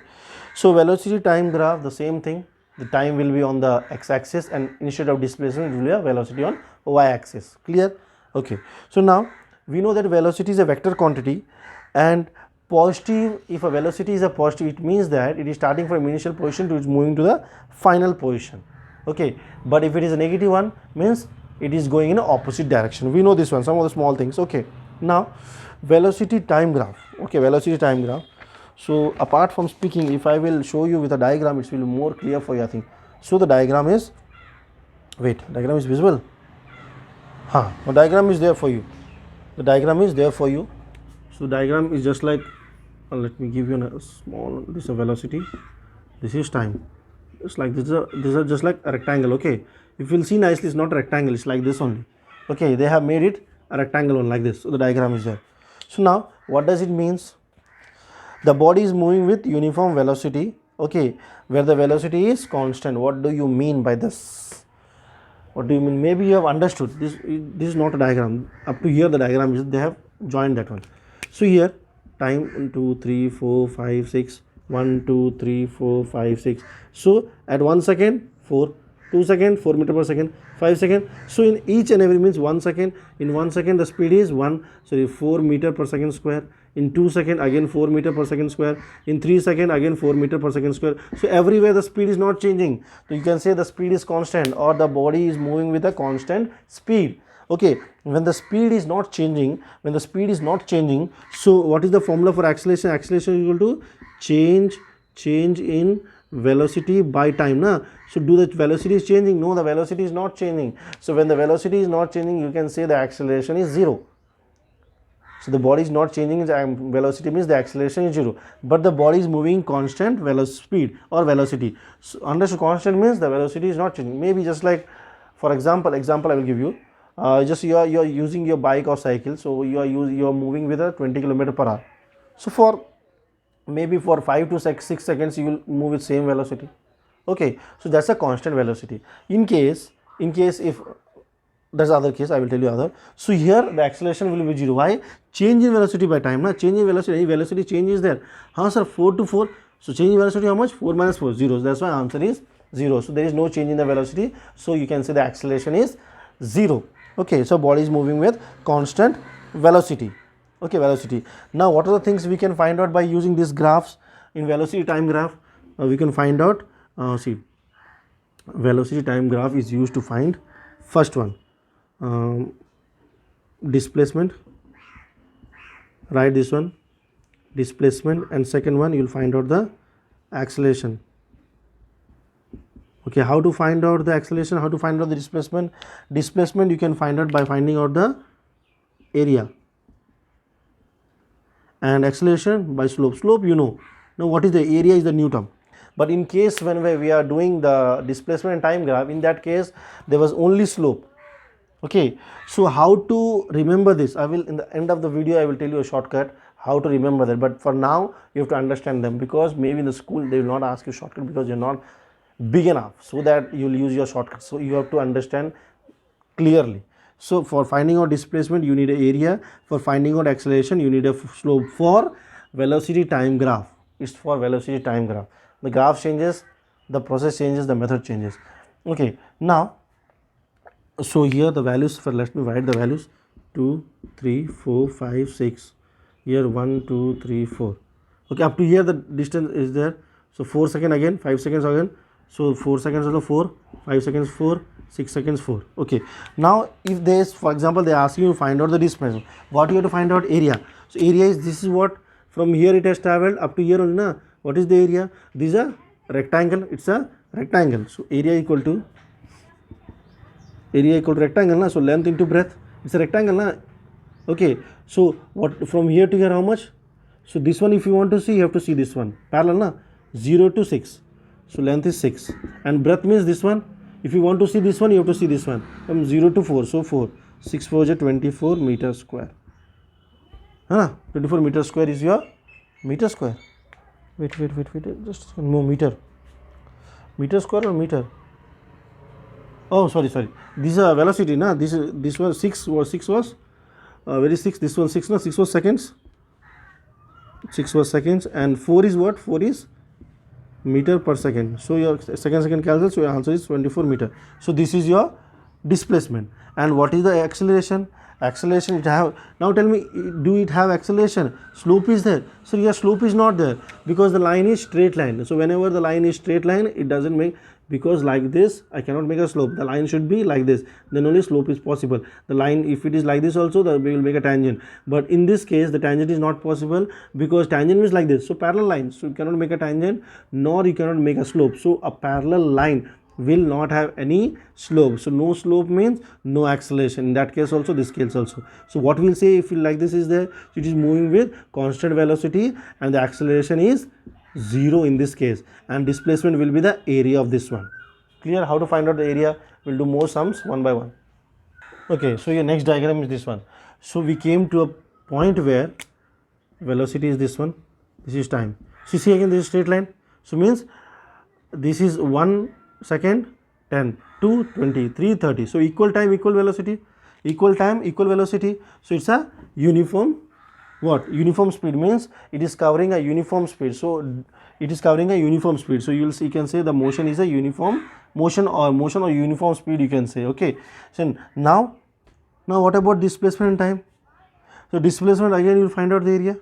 so velocity time graph, the same thing. The time will be on the x-axis and instead of displacement it will be a velocity on y-axis. Clear? Okay, so now we know that velocity is a vector quantity and positive, if a velocity is a positive, it means that it is starting from initial position to it's moving to the final position. Okay, but if it is a negative one, means it is going in the opposite direction. We know this one, some of the small things. Okay, now velocity time graph. Okay, velocity time graph. So apart from speaking, if I will show you with a diagram, it will be more clear for you, I think. So the diagram is, diagram is visible. The diagram is there for you. The diagram is there for you. So diagram is just like, let me give you a small, this is a velocity, this is time. It's like this is just like a rectangle. Okay, if you will see nicely, it's not a rectangle, it's like this only. Okay, they have made it a rectangle one like this. So the diagram is there. So now what does it means? The body is moving with uniform velocity, okay, where the velocity is constant. What do you mean by this? What do you mean? Maybe you have understood. This is not a diagram. Up to here the diagram is, they have joined that one. So here time 1, 2, 3, 4, 5, 6, 1, 2, 3, 4, 5, 6. So at 1 second 4, 2 second 4 meter per second, 5 second. So in each and every means 1 second. In 1 second the speed is 4 meter per second square. In 2 seconds again 4 meter per second square. In 3 seconds again 4 meter per second square. So everywhere the speed is not changing. So you can say the speed is constant or the body is moving with a constant speed. Okay, when the speed is not changing, so what is the formula for acceleration? Acceleration is equal to change in velocity by time, na? So do the velocity is changing? No, the velocity is not changing. So when the velocity is not changing, you can say the acceleration is 0. So the body is not changing, velocity means the acceleration is 0, but the body is moving constant speed or velocity. So understood, constant means the velocity is not changing. Maybe just like, for example I will give you, just you are using your bike or cycle, so you are moving with a 20 km per hour. So for maybe for 5 to 6 seconds you will move with same velocity. Okay, so that's a constant velocity. In case if that's the other case, I will tell you other. So here the acceleration will be 0. Why? Change in velocity by time, na? Change in velocity, any velocity change is there. Sir, 4 to 4. So change in velocity how much? 4 minus 4, 0. That's why answer is 0. So there is no change in the velocity. So you can say the acceleration is 0. Okay, so body is moving with constant velocity. Okay, velocity. Now what are the things we can find out by using these graphs in velocity time graph? We can find out, see, velocity time graph is used to find first one. Displacement, write this one, displacement, and second one you will find out the acceleration. Okay, how to find out the acceleration, how to find out the displacement? Displacement you can find out by finding out the area, and acceleration by slope. Slope you know. Now what is the area is the Newton. But in case when we are doing the displacement and time graph, in that case there was only slope. Okay, so how to remember this? I will, in the end of the video, I will tell you a shortcut how to remember that. But for now, you have to understand them, because maybe in the school they will not ask you shortcut because you're not big enough so that you will use your shortcut. So you have to understand clearly. So for finding out displacement, you need an area. For finding out acceleration, you need a slope. For velocity time graph, it's for velocity time graph. The graph changes, the process changes, the method changes. Okay, now, so here the values, for let me write the values 2, 3, 4, 5, 6. Here 1, 2, 3, 4. Okay, up to here the distance is there. So 4 seconds again, 5 seconds again. So 4 seconds also 4, 5 seconds 4, 6 seconds 4. Okay, now if there is, for example, they ask you to find out the displacement, what you have to find out? Area. So area is, this is what, from here it has traveled up to here only, na? What is the area? This is a rectangle, it's a rectangle. So area equal to rectangle, na? So length into breadth, it's a rectangle, na? Okay, so what, from here to here how much? So this one, if you want to see, you have to see this one parallel, na? 0 to 6. So length is 6, and breadth means this one. If you want to see this one, you have to see this one from 0 to 4. So 4, 6 4 is 24 meter square. 24 meter square is your meter square. Wait, just more meter. Meter square or meter? Oh, sorry. This is a velocity, na? This was 6 was very 6. This one 6, na? 6 was seconds. 6 was seconds, and 4 is what? 4 is meter per second. So your second cancels, so your answer is 24 meter. So this is your displacement. And what is the acceleration? Acceleration it have. Now tell me, do it have acceleration? Slope is there. So your slope is not there because the line is straight line. So whenever the line is straight line, it doesn't make, because like this I cannot make a slope. The line should be like this, then only slope is possible. The line, if it is like this also, we will make a tangent. But in this case the tangent is not possible, because tangent is like this. So parallel lines, so you cannot make a tangent, nor you cannot make a slope. So a parallel line will not have any slope. So no slope means no acceleration. In that case also, this case also. So what we'll say, if like this is there, it is moving with constant velocity and the acceleration is 0 in this case, and displacement will be the area of this one. Clear? How to find out the area? We'll do more sums one by one. Okay, so your next diagram is this one. So we came to a point where velocity is this one, this is time. So see again, this is straight line. So means this is 1 second, 10, 2, 20, 3, 30. So equal time, equal velocity, equal time, equal velocity. So it's a uniform, what? Uniform speed means it is covering a uniform speed. So it is covering a uniform speed. So you will see, you can say the motion is a uniform motion or uniform speed, you can say. Okay. So now what about displacement and time? So displacement, again you will find out the area.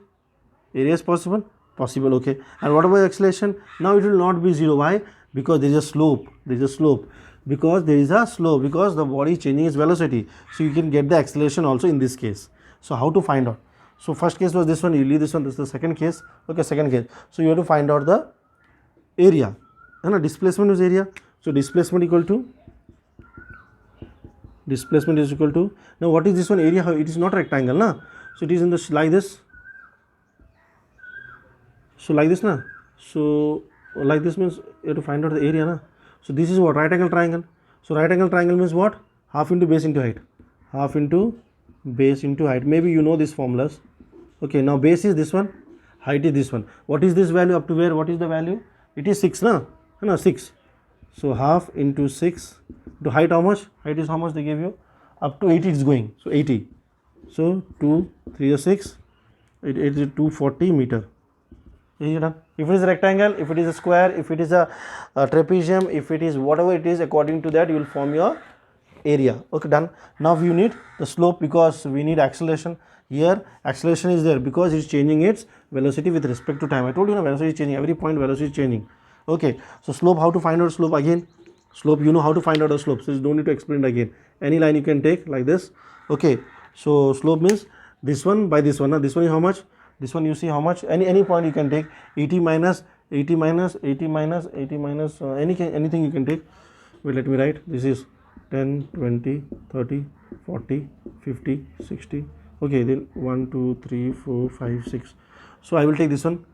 Area is possible? Possible. Okay. And what about acceleration? Now it will not be 0. Why? Because there is a slope. There is a slope. Because there is a slope, because the body is changing its velocity. So you can get the acceleration also in this case. So how to find out? So first case was this one, you leave this one, this is the second case. Okay, second case. So you have to find out the area. And displacement is area. So displacement is equal to, now what is this one? Area. It is not rectangle, na? So it is in the like this. So like this, na? So like this means you have to find out the area, na? So this is what? Right angle triangle. So right angle triangle means what? Half into base into height. Half into base into height. Maybe you know these formulas. Okay, now base is this one, height is this one. What is this value up to where? What is the value? It is 6, na? No, 6. So half into 6 to height how much? Height is how much they gave you? Up to 80 it's going. So 80. So 2, 3 is 6. It is 240 meter. Is it done? If it is a rectangle, if it is a square, if it is a trapezium, if it is whatever it is, according to that you will form your area. Okay, done. Now you need the slope, because we need acceleration. Here acceleration is there because it is changing its velocity with respect to time. I told you, velocity is changing, every point velocity is changing. Okay, so slope, how to find out slope? Again, slope, you know how to find out a slope, so you don't need to explain it again. Any line you can take like this. Okay, so slope means this one by this one. Now this one is how much? This one you see how much, any point you can take, 80 minus 80 minus 80 minus 80 minus anything you can take. Wait, let me write. This is 10, 20, 30, 40, 50, 60. Okay, then 1, 2, 3, 4, 5, 6. So I will take this one,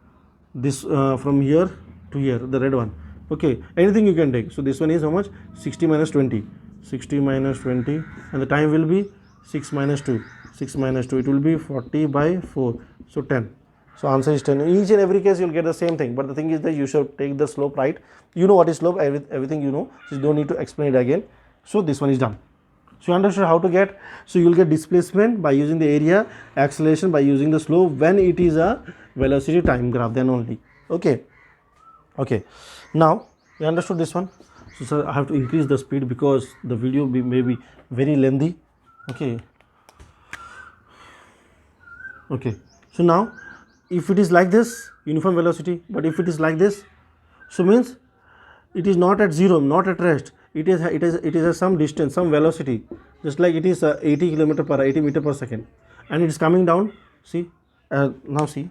this from here to here, the red one. Okay, anything you can take. So this one is how much? 60 minus 20. 60 minus 20, and the time will be 6 minus 2. 6 minus 2, it will be 40 by 4. So 10. So answer is 10. In each and every case you will get the same thing, but the thing is that you should take the slope right. You know what is slope, everything you know, so you don't need to explain it again. So this one is done. So you understood how to get. So you will get displacement by using the area, acceleration by using the slope when it is a velocity time graph, then only. Okay. Okay. Now you understood this one. So sir, I have to increase the speed because the video may be very lengthy. Okay. Okay. So now if it is like this, uniform velocity, but if it is like this, so means it is not at zero, not at rest. It is at some distance, some velocity, just like it is 80 km per 80 meter per second, and it is coming down. See, now see,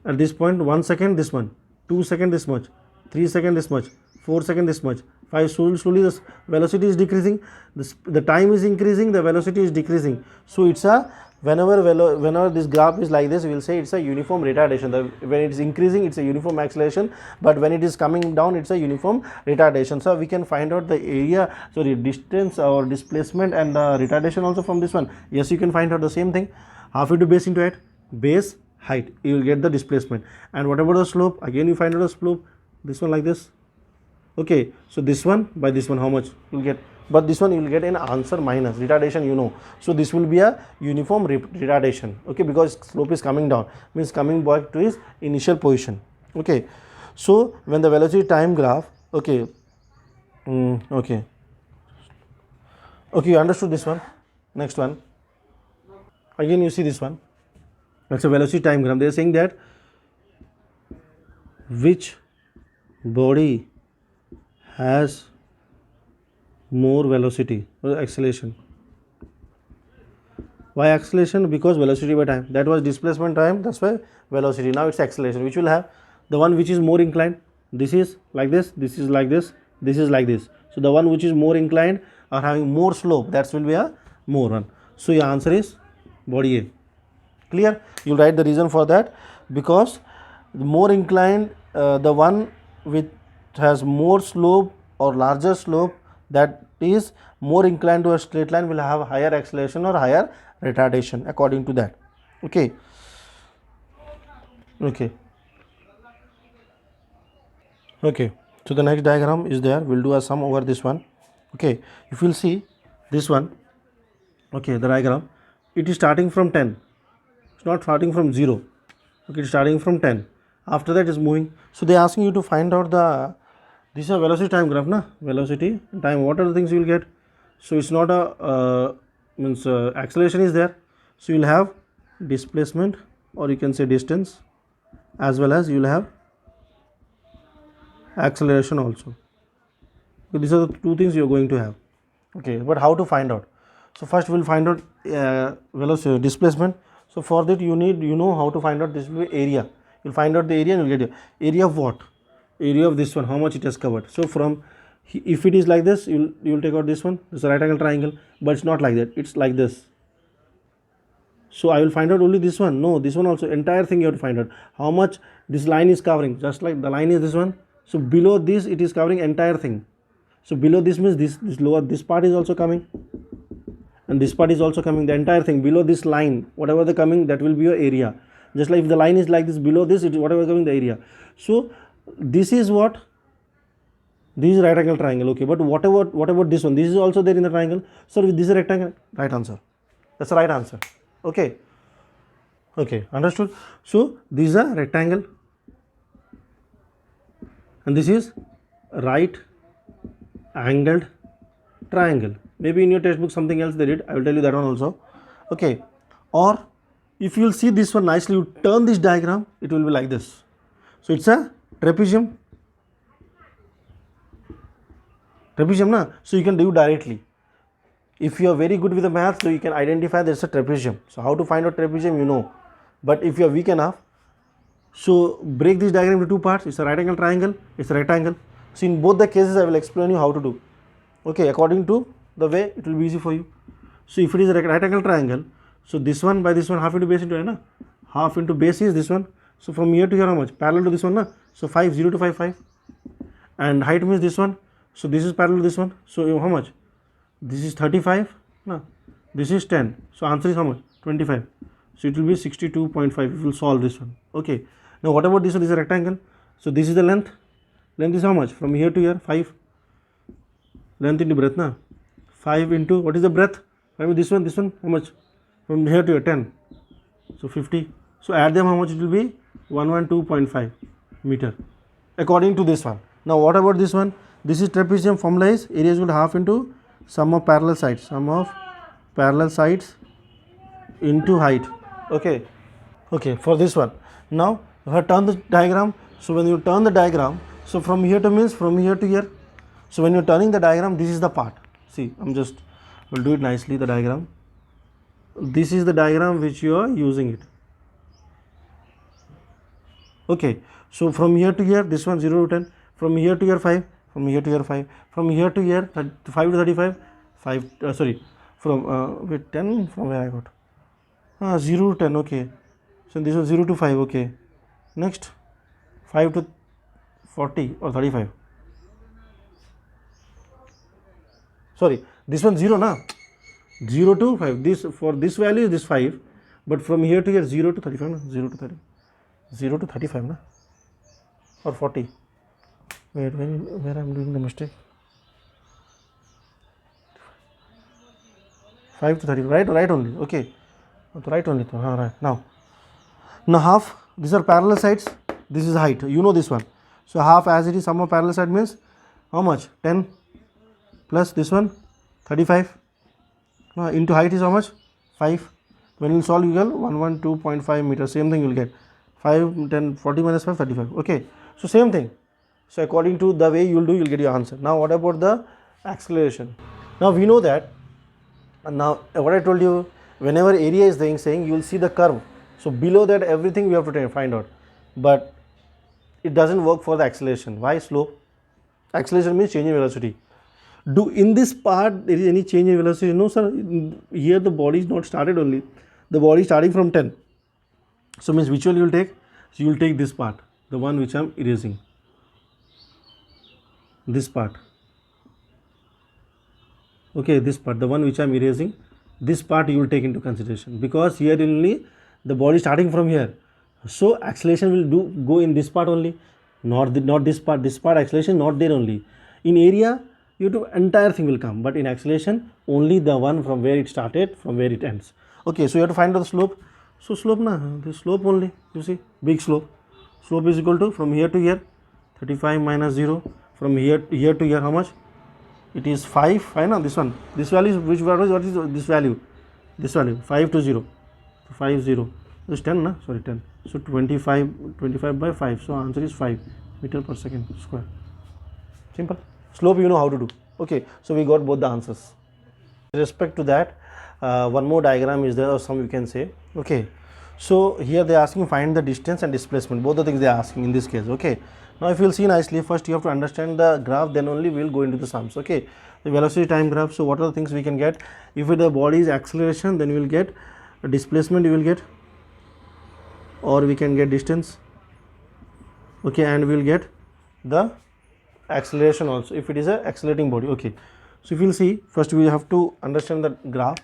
at this point 1 second this one, 2 second this much, 3 second this much, 4 second this much, 5. Slowly the velocity is decreasing, the time is increasing, the velocity is decreasing. So it's a whenever this graph is like this, we will say it's a uniform retardation. When it is increasing, it's a uniform acceleration, but when it is coming down, it's a uniform retardation. So we can find out the area, sorry, distance or displacement and the retardation also from this one. Yes, you can find out the same thing. Half into base into height, base height, you will get the displacement, and whatever the slope, again you find out the slope, this one like this. Okay, so this one by this one, how much you will get? But this one you will get an answer minus retardation, you know. So this will be a uniform retardation. Okay, because slope is coming down, means coming back to his initial position. Okay, so when the velocity time graph, okay, okay, you understood this one. Next one, again you see this one, that's a velocity time graph. They are saying that which body has more velocity or acceleration. Why acceleration? Because velocity by time, that was displacement time, that's why velocity. Now it's acceleration, which will have the one which is more inclined. This is like this, this is like this, this is like this. So the one which is more inclined or having more slope, that will be a more one. So your answer is body A. Clear? You write the reason for that, because the more inclined, the one which has more slope or larger slope, that is more inclined to a straight line, will have higher acceleration or higher retardation according to that. Okay. Okay. Okay. So the next diagram is there. We'll do a sum over this one. Okay. If you'll see this one, okay, the diagram, it is starting from 10. It's not starting from 0. Okay, it's starting from 10. After that is moving. So they are asking you to find out the, this is a velocity time graph, na? Velocity time. What are the things you will get? So it's not a acceleration is there. So you will have displacement, or you can say distance, as well as you will have acceleration also. So these are the two things you are going to have. Okay, but how to find out? So first we will find out velocity, displacement. So for that you need, you know how to find out. This will be area. You'll find out the area and you'll get area of what? Area of this one, how much it has covered. So from, if it is like this, you will take out this one, this is a right angle triangle, but it's not like that, it's like this. So I will find out only this one. No, this one also, entire thing you have to find out how much this line is covering. Just like the line is this one, so below this it is covering entire thing. So below this means this lower, this part is also coming, and this part is also coming, the entire thing below this line, whatever the coming, that will be your area. Just like if the line is like this, below this, it is whatever coming, the area. So this is what, this is right angle triangle. Okay, but what about this one? This is also there in the triangle. So this is a rectangle. Right answer. That's the right answer. Okay. Okay, understood. So this is a rectangle, and this is right angled triangle. Maybe in your textbook something else they did, I will tell you that one also. Okay, or if you will see this one nicely, you turn this diagram, it will be like this. So it's a trapezium, na? So you can do directly. If you are very good with the math, so you can identify there's a trapezium. So how to find out trapezium, you know. But if you are weak enough, so break this diagram into two parts. It's a right angle triangle, it's a rectangle. So in both the cases I will explain you how to do. Okay, according to the way it will be easy for you. So if it is a right angle triangle, so this one by this one half into base into na? Half into base is this one. So from here to here how much? Parallel to this one na? So 5, 0 to 5, 5. And height means this one. So this is parallel to this one. So how much? This is 35. No. This is 10. So answer is how much? 25. So it will be 62.5. We will solve this one. Okay. Now what about this one? This is a rectangle. So this is the length. Length is how much? From here to here 5. Length into breadth na? 5 into what is the breadth? This one how much? From here to here 10. So 50. So add them, how much it will be? 112.5 meter according to this one. Now what about this one? This is trapezium. Formula is area is equal to half into sum of parallel sides. Sum of parallel sides into height. Okay. Okay, for this one. Now if I turn the diagram, so when you turn the diagram, so from here to means from here to here. So when you're turning the diagram, this is the part. See, we'll do it nicely, the diagram. This is the diagram which you are using it. Okay, so from here to here, this one 0 to 10, from here to here 5, from here to here 5, from here to here 5 to 35, 5, from wait, 10, from where I got? 0 to 10, okay. So this one 0 to 5, okay. Next, 5 to 40 or 35. Sorry, this one 0 na? 0 to 5. This, for this value is this 5, but from here to here 0 to 35 na? 0 to 30. 0 to 35 na? Or 40. Wait, where I am doing the mistake? 5 to 30, right only, okay. Right only, right. Now half, these are parallel sides, this is height, you know this one. So half as it is sum of parallel side means how much? 10 plus this one 35 into height is how much? 5. When you solve you get 112.5 meters. Same thing you will get 5, 10, 40 minus 5, 35. Okay, so same thing. So according to the way you will do, you will get your answer. Now what about the acceleration? Now we know that, now what I told you, whenever area is saying you will see the curve. So below that everything we have to find out, but it doesn't work for the acceleration. Why? Slope. Acceleration means change in velocity. Do in this part there is any change in velocity? No sir, here the body is not started only, the body is starting from 10. So means which one you will take? So you will take this part, the one which I am erasing, this part. Okay, this part, the one which I am erasing, this part you will take into consideration, because here only the body starting from here. So acceleration will go in this part only, not this part. This part acceleration not there only. In area you to entire thing will come, but in acceleration only the one from where it started, from where it ends. Okay, so you have to find out the slope. So slope na, the slope only, you see, big slope. Slope is equal to from here to here 35 minus 0, from here to here how much? It is 5. Fine na, this one, this value is which value? What is this value? This value 5 to 0, 5 0. This 10 na, sorry 10. So 25 by 5. So answer is 5 meter per second square. Simple. Slope you know how to do. Okay, so we got both the answers. With respect to that, one more diagram is there, or some you can say. Okay, so here they are asking find the distance and displacement, both the things they are asking in this case. Okay, now if you will see nicely, first you have to understand the graph, then only we will go into the sums. Okay, the velocity time graph. So what are the things we can get? If the body is acceleration, then we will get a displacement, you will get, or we can get distance. Okay, and we will get the acceleration also if it is a accelerating body. Okay, so if you will see, first we have to understand the graph.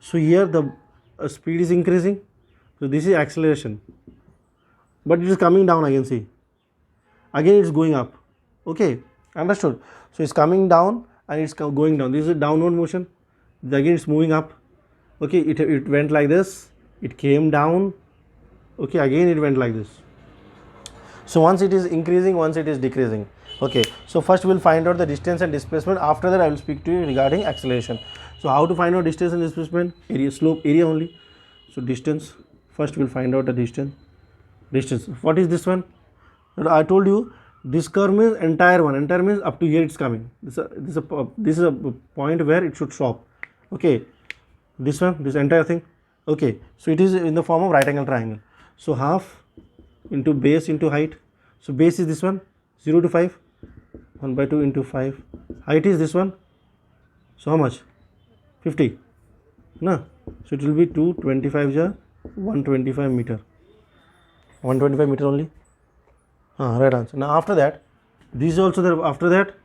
So here the speed is increasing, so this is acceleration, but it is coming down again. See, again it is going up. Okay, understood? So it's coming down and it's going down. This is a downward motion. Again it's moving up. Okay, it went like this, it came down. Okay, again it went like this. So once it is increasing, once it is decreasing. Okay, so first we will find out the distance and displacement. After that I will speak to you regarding acceleration. So how to find out distance and displacement? Area, slope, area only. So distance, first we will find out the distance. What is this one? I told you this curve means entire one. Entire means up to here it's coming. This is a point where it should stop. Okay, this one, this entire thing. Okay, so it is in the form of right angle triangle. So half into base into height. So base is this one, 0 to 5, 1 by 2 into 5. Height is this one. So how much? 50. No. So it will be 225 ja 125 meter. 125 meter only. Right answer. Now after that, this is also there. After that,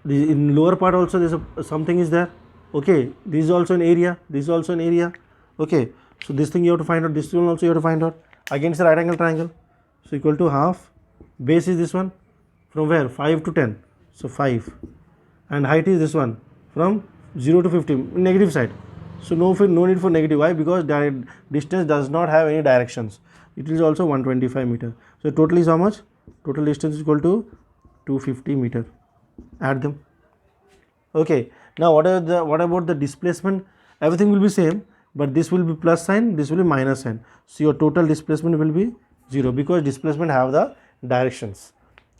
in lower part also there is something is there. Okay, this is also an area. This is also an area. Okay, so this thing you have to find out. This one also you have to find out. Against the right angle triangle. So equal to half. Base is this one. From where? 5 to 10. So 5. And height is this one. From 0 to 50. Negative side. So no need for negative. Why? Because distance does not have any directions. It is also 125 meter. So total is how much? Total distance is equal to 250 meter. Add them. Okay. Now what about the displacement? Everything will be same, but this will be plus sign, this will be minus sign. So your total displacement will be 0 because displacement have the directions.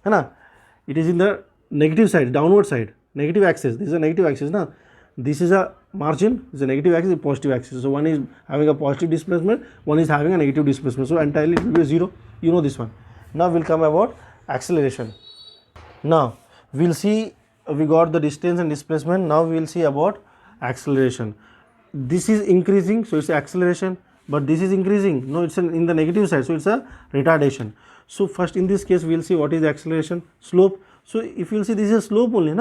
It is in the negative side, downward side, negative axis. This is a negative axis. This is a margin, this is a negative axis, a positive axis. So one is having a positive displacement, one is having a negative displacement. So entirely it will be 0. You know this one. Now we'll come about acceleration. Now we'll see, we got the distance and displacement. Now we will see about acceleration. This is increasing, so it's acceleration, but this is increasing. No, it's in the negative side, so it's a retardation. So first in this case we will see what is the acceleration, slope. So if you will see, this is a slope only,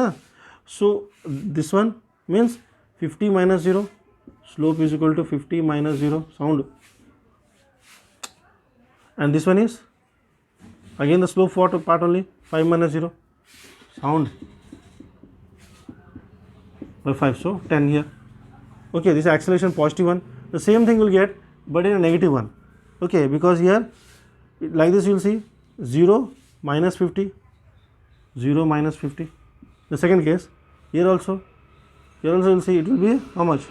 so this one means 50 minus 0, slope is equal to 50 minus 0, sound. And this one is again the slope part only, 5 minus 0, sound, by 5, so 10 here. Okay, this acceleration positive one. The same thing will get, but in a negative one. Okay, because here like this you will see 0 minus 50, 0 minus 50. The second case, here also you will see it will be how much?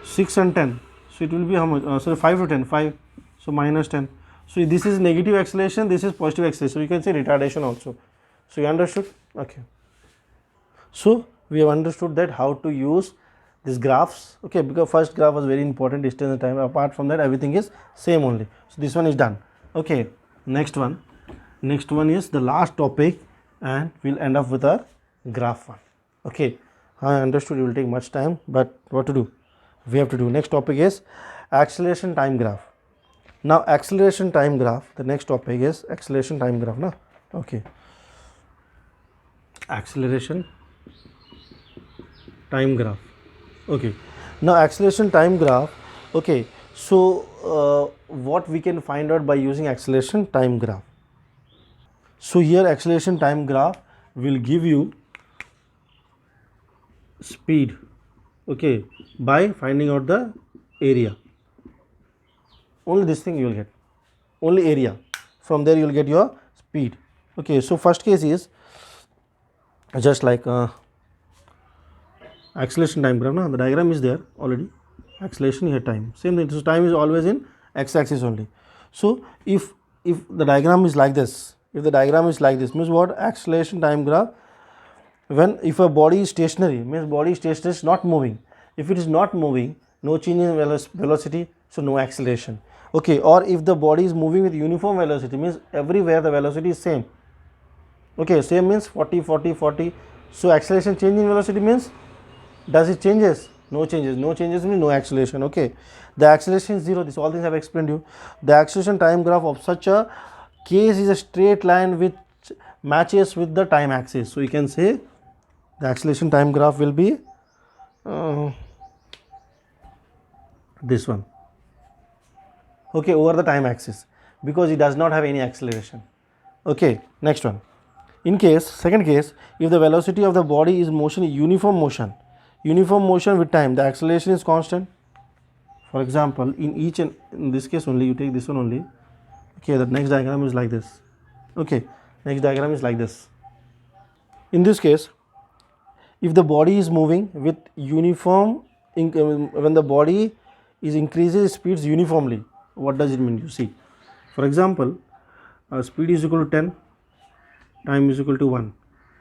6 and 10. So it will be how much? 5 to 10, 5. So minus 10. So this is negative acceleration, this is positive acceleration. So you can say retardation also. So you understood? Okay. So we have understood that how to use these graphs. Okay, because first graph was very important, distance and time. Apart from that, everything is same only. So this one is done. Okay, next one is the last topic, and we'll end up with a graph one. Okay, I understood it will take much time, but what to do? We have to do. Next topic is acceleration time graph. Now acceleration time graph, the next topic is acceleration time graph. Okay, acceleration time graph. Okay, now acceleration time graph. Okay, so what we can find out by using acceleration time graph. So here acceleration time graph will give you speed, okay, by finding out the area. Only this thing you will get, only area. From there you will get your speed. Okay, so first case is just like acceleration time graph. The diagram is there already. Acceleration here, time, same thing. So time is always in x-axis only. So if the diagram is like this, means what? Acceleration time graph. If a body is stationary, means body is stationary, is not moving. If it is not moving, no change in velocity, so no acceleration. Okay, or if the body is moving with uniform velocity, means everywhere the velocity is same. Okay, same means 40, 40, 40. So acceleration change in velocity means, does it changes? No changes. No changes means no acceleration. Okay, the acceleration is 0. This all things I have explained you. The acceleration time graph of such a case is a straight line which matches with the time axis. So you can say the acceleration time graph will be this one. Okay, over the time axis, because it does not have any acceleration. Okay, next one. Second case, if the velocity of the body is uniform motion with time, the acceleration is constant. For example, in this case only, you take this one only. Okay, the next diagram is like this. Okay, next diagram is like this. In this case, if the body is moving with uniform, when the body is increases speeds uniformly, what does it mean? You see, for example, speed is equal to 10, time is equal to 1,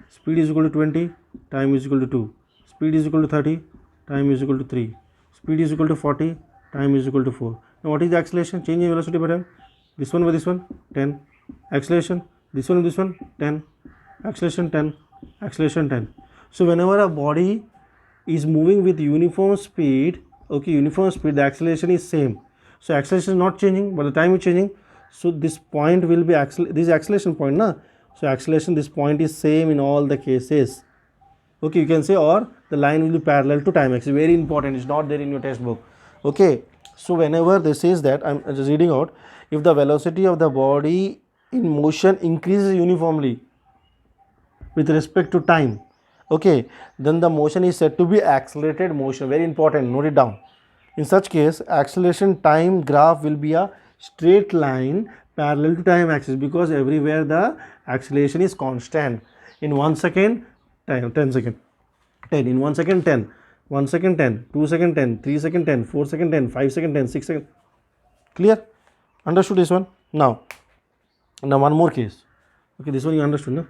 speed is equal to 20, time is equal to 2, speed is equal to 30, time is equal to 3, speed is equal to 40, time is equal to 4. Now what is the acceleration? Change in velocity by time. This one by this one, 10. Acceleration, this one with this one, 10. Acceleration 10. Acceleration 10. So whenever a body is moving with uniform speed, okay, uniform speed, the acceleration is same. So acceleration is not changing, but the time is changing. So this point will be this is acceleration point, na? So acceleration, this point is same in all the cases. Okay, you can say, or the line will be parallel to time axis. Very important, it's not there in your textbook. Okay, so whenever this says that, I'm just reading out, if the velocity of the body in motion increases uniformly with respect to time, okay, then the motion is said to be accelerated motion. Very important, note it down. In such case, acceleration time graph will be a straight line parallel to time axis, because everywhere the acceleration is constant. In 1 second, time 10 second, 10, in 1 second 10, 1 second 10, 2 second 10, 3 second 10, 4 second 10, 5 second 10, 6 second. Clear? Understood this one? Now one more case. Okay, this one you understood, no?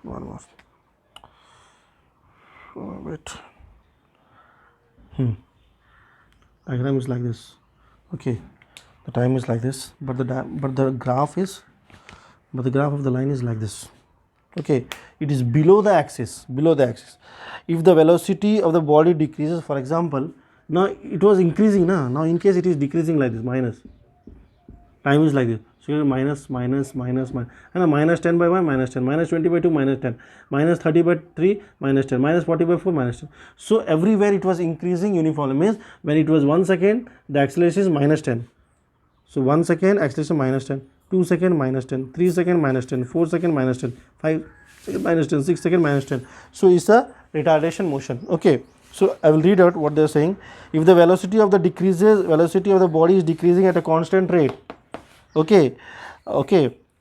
One more. Wait. Diagram is like this. Okay, the time is like this, but the graph of the line is like this. Okay, it is below the axis. If the velocity of the body decreases, for example, now it was increasing, now in case it is decreasing like this, minus, time is like this. So here minus, and minus 10 by 1, minus 10, minus 20 by 2, minus 10, minus 30 by 3, minus 10, minus 40 by 4, minus 10. So everywhere it was increasing uniformly. Means when it was 1 second, the acceleration is minus 10. So 1 second acceleration minus 10, 2 second minus 10, 3 second minus 10, 4 second minus 10, 5 second minus 10, 6 second minus 10. So it's a retardation motion. Okay, so I will read out what they are saying. If the velocity of the body is decreasing at a constant rate, okay,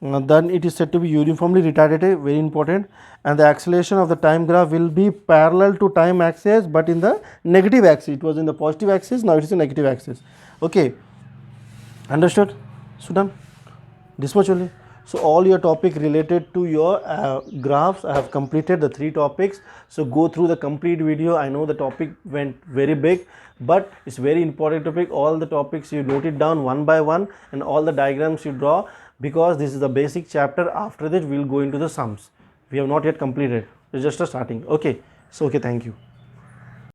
then it is said to be uniformly retarded. Very important. And the acceleration of the time graph will be parallel to time axis, but in the negative axis. It was in the positive axis, now it is a negative axis. Okay, understood? So done, this much only. So all your topic related to your graphs, I have completed the 3 topics. So go through the complete video. I know the topic went very big, but it's very important topic. All the topics you note it down one by one, and all the diagrams you draw, because this is the basic chapter. After that we will go into the sums. We have not yet completed, it's just a starting. Okay, so okay, thank you.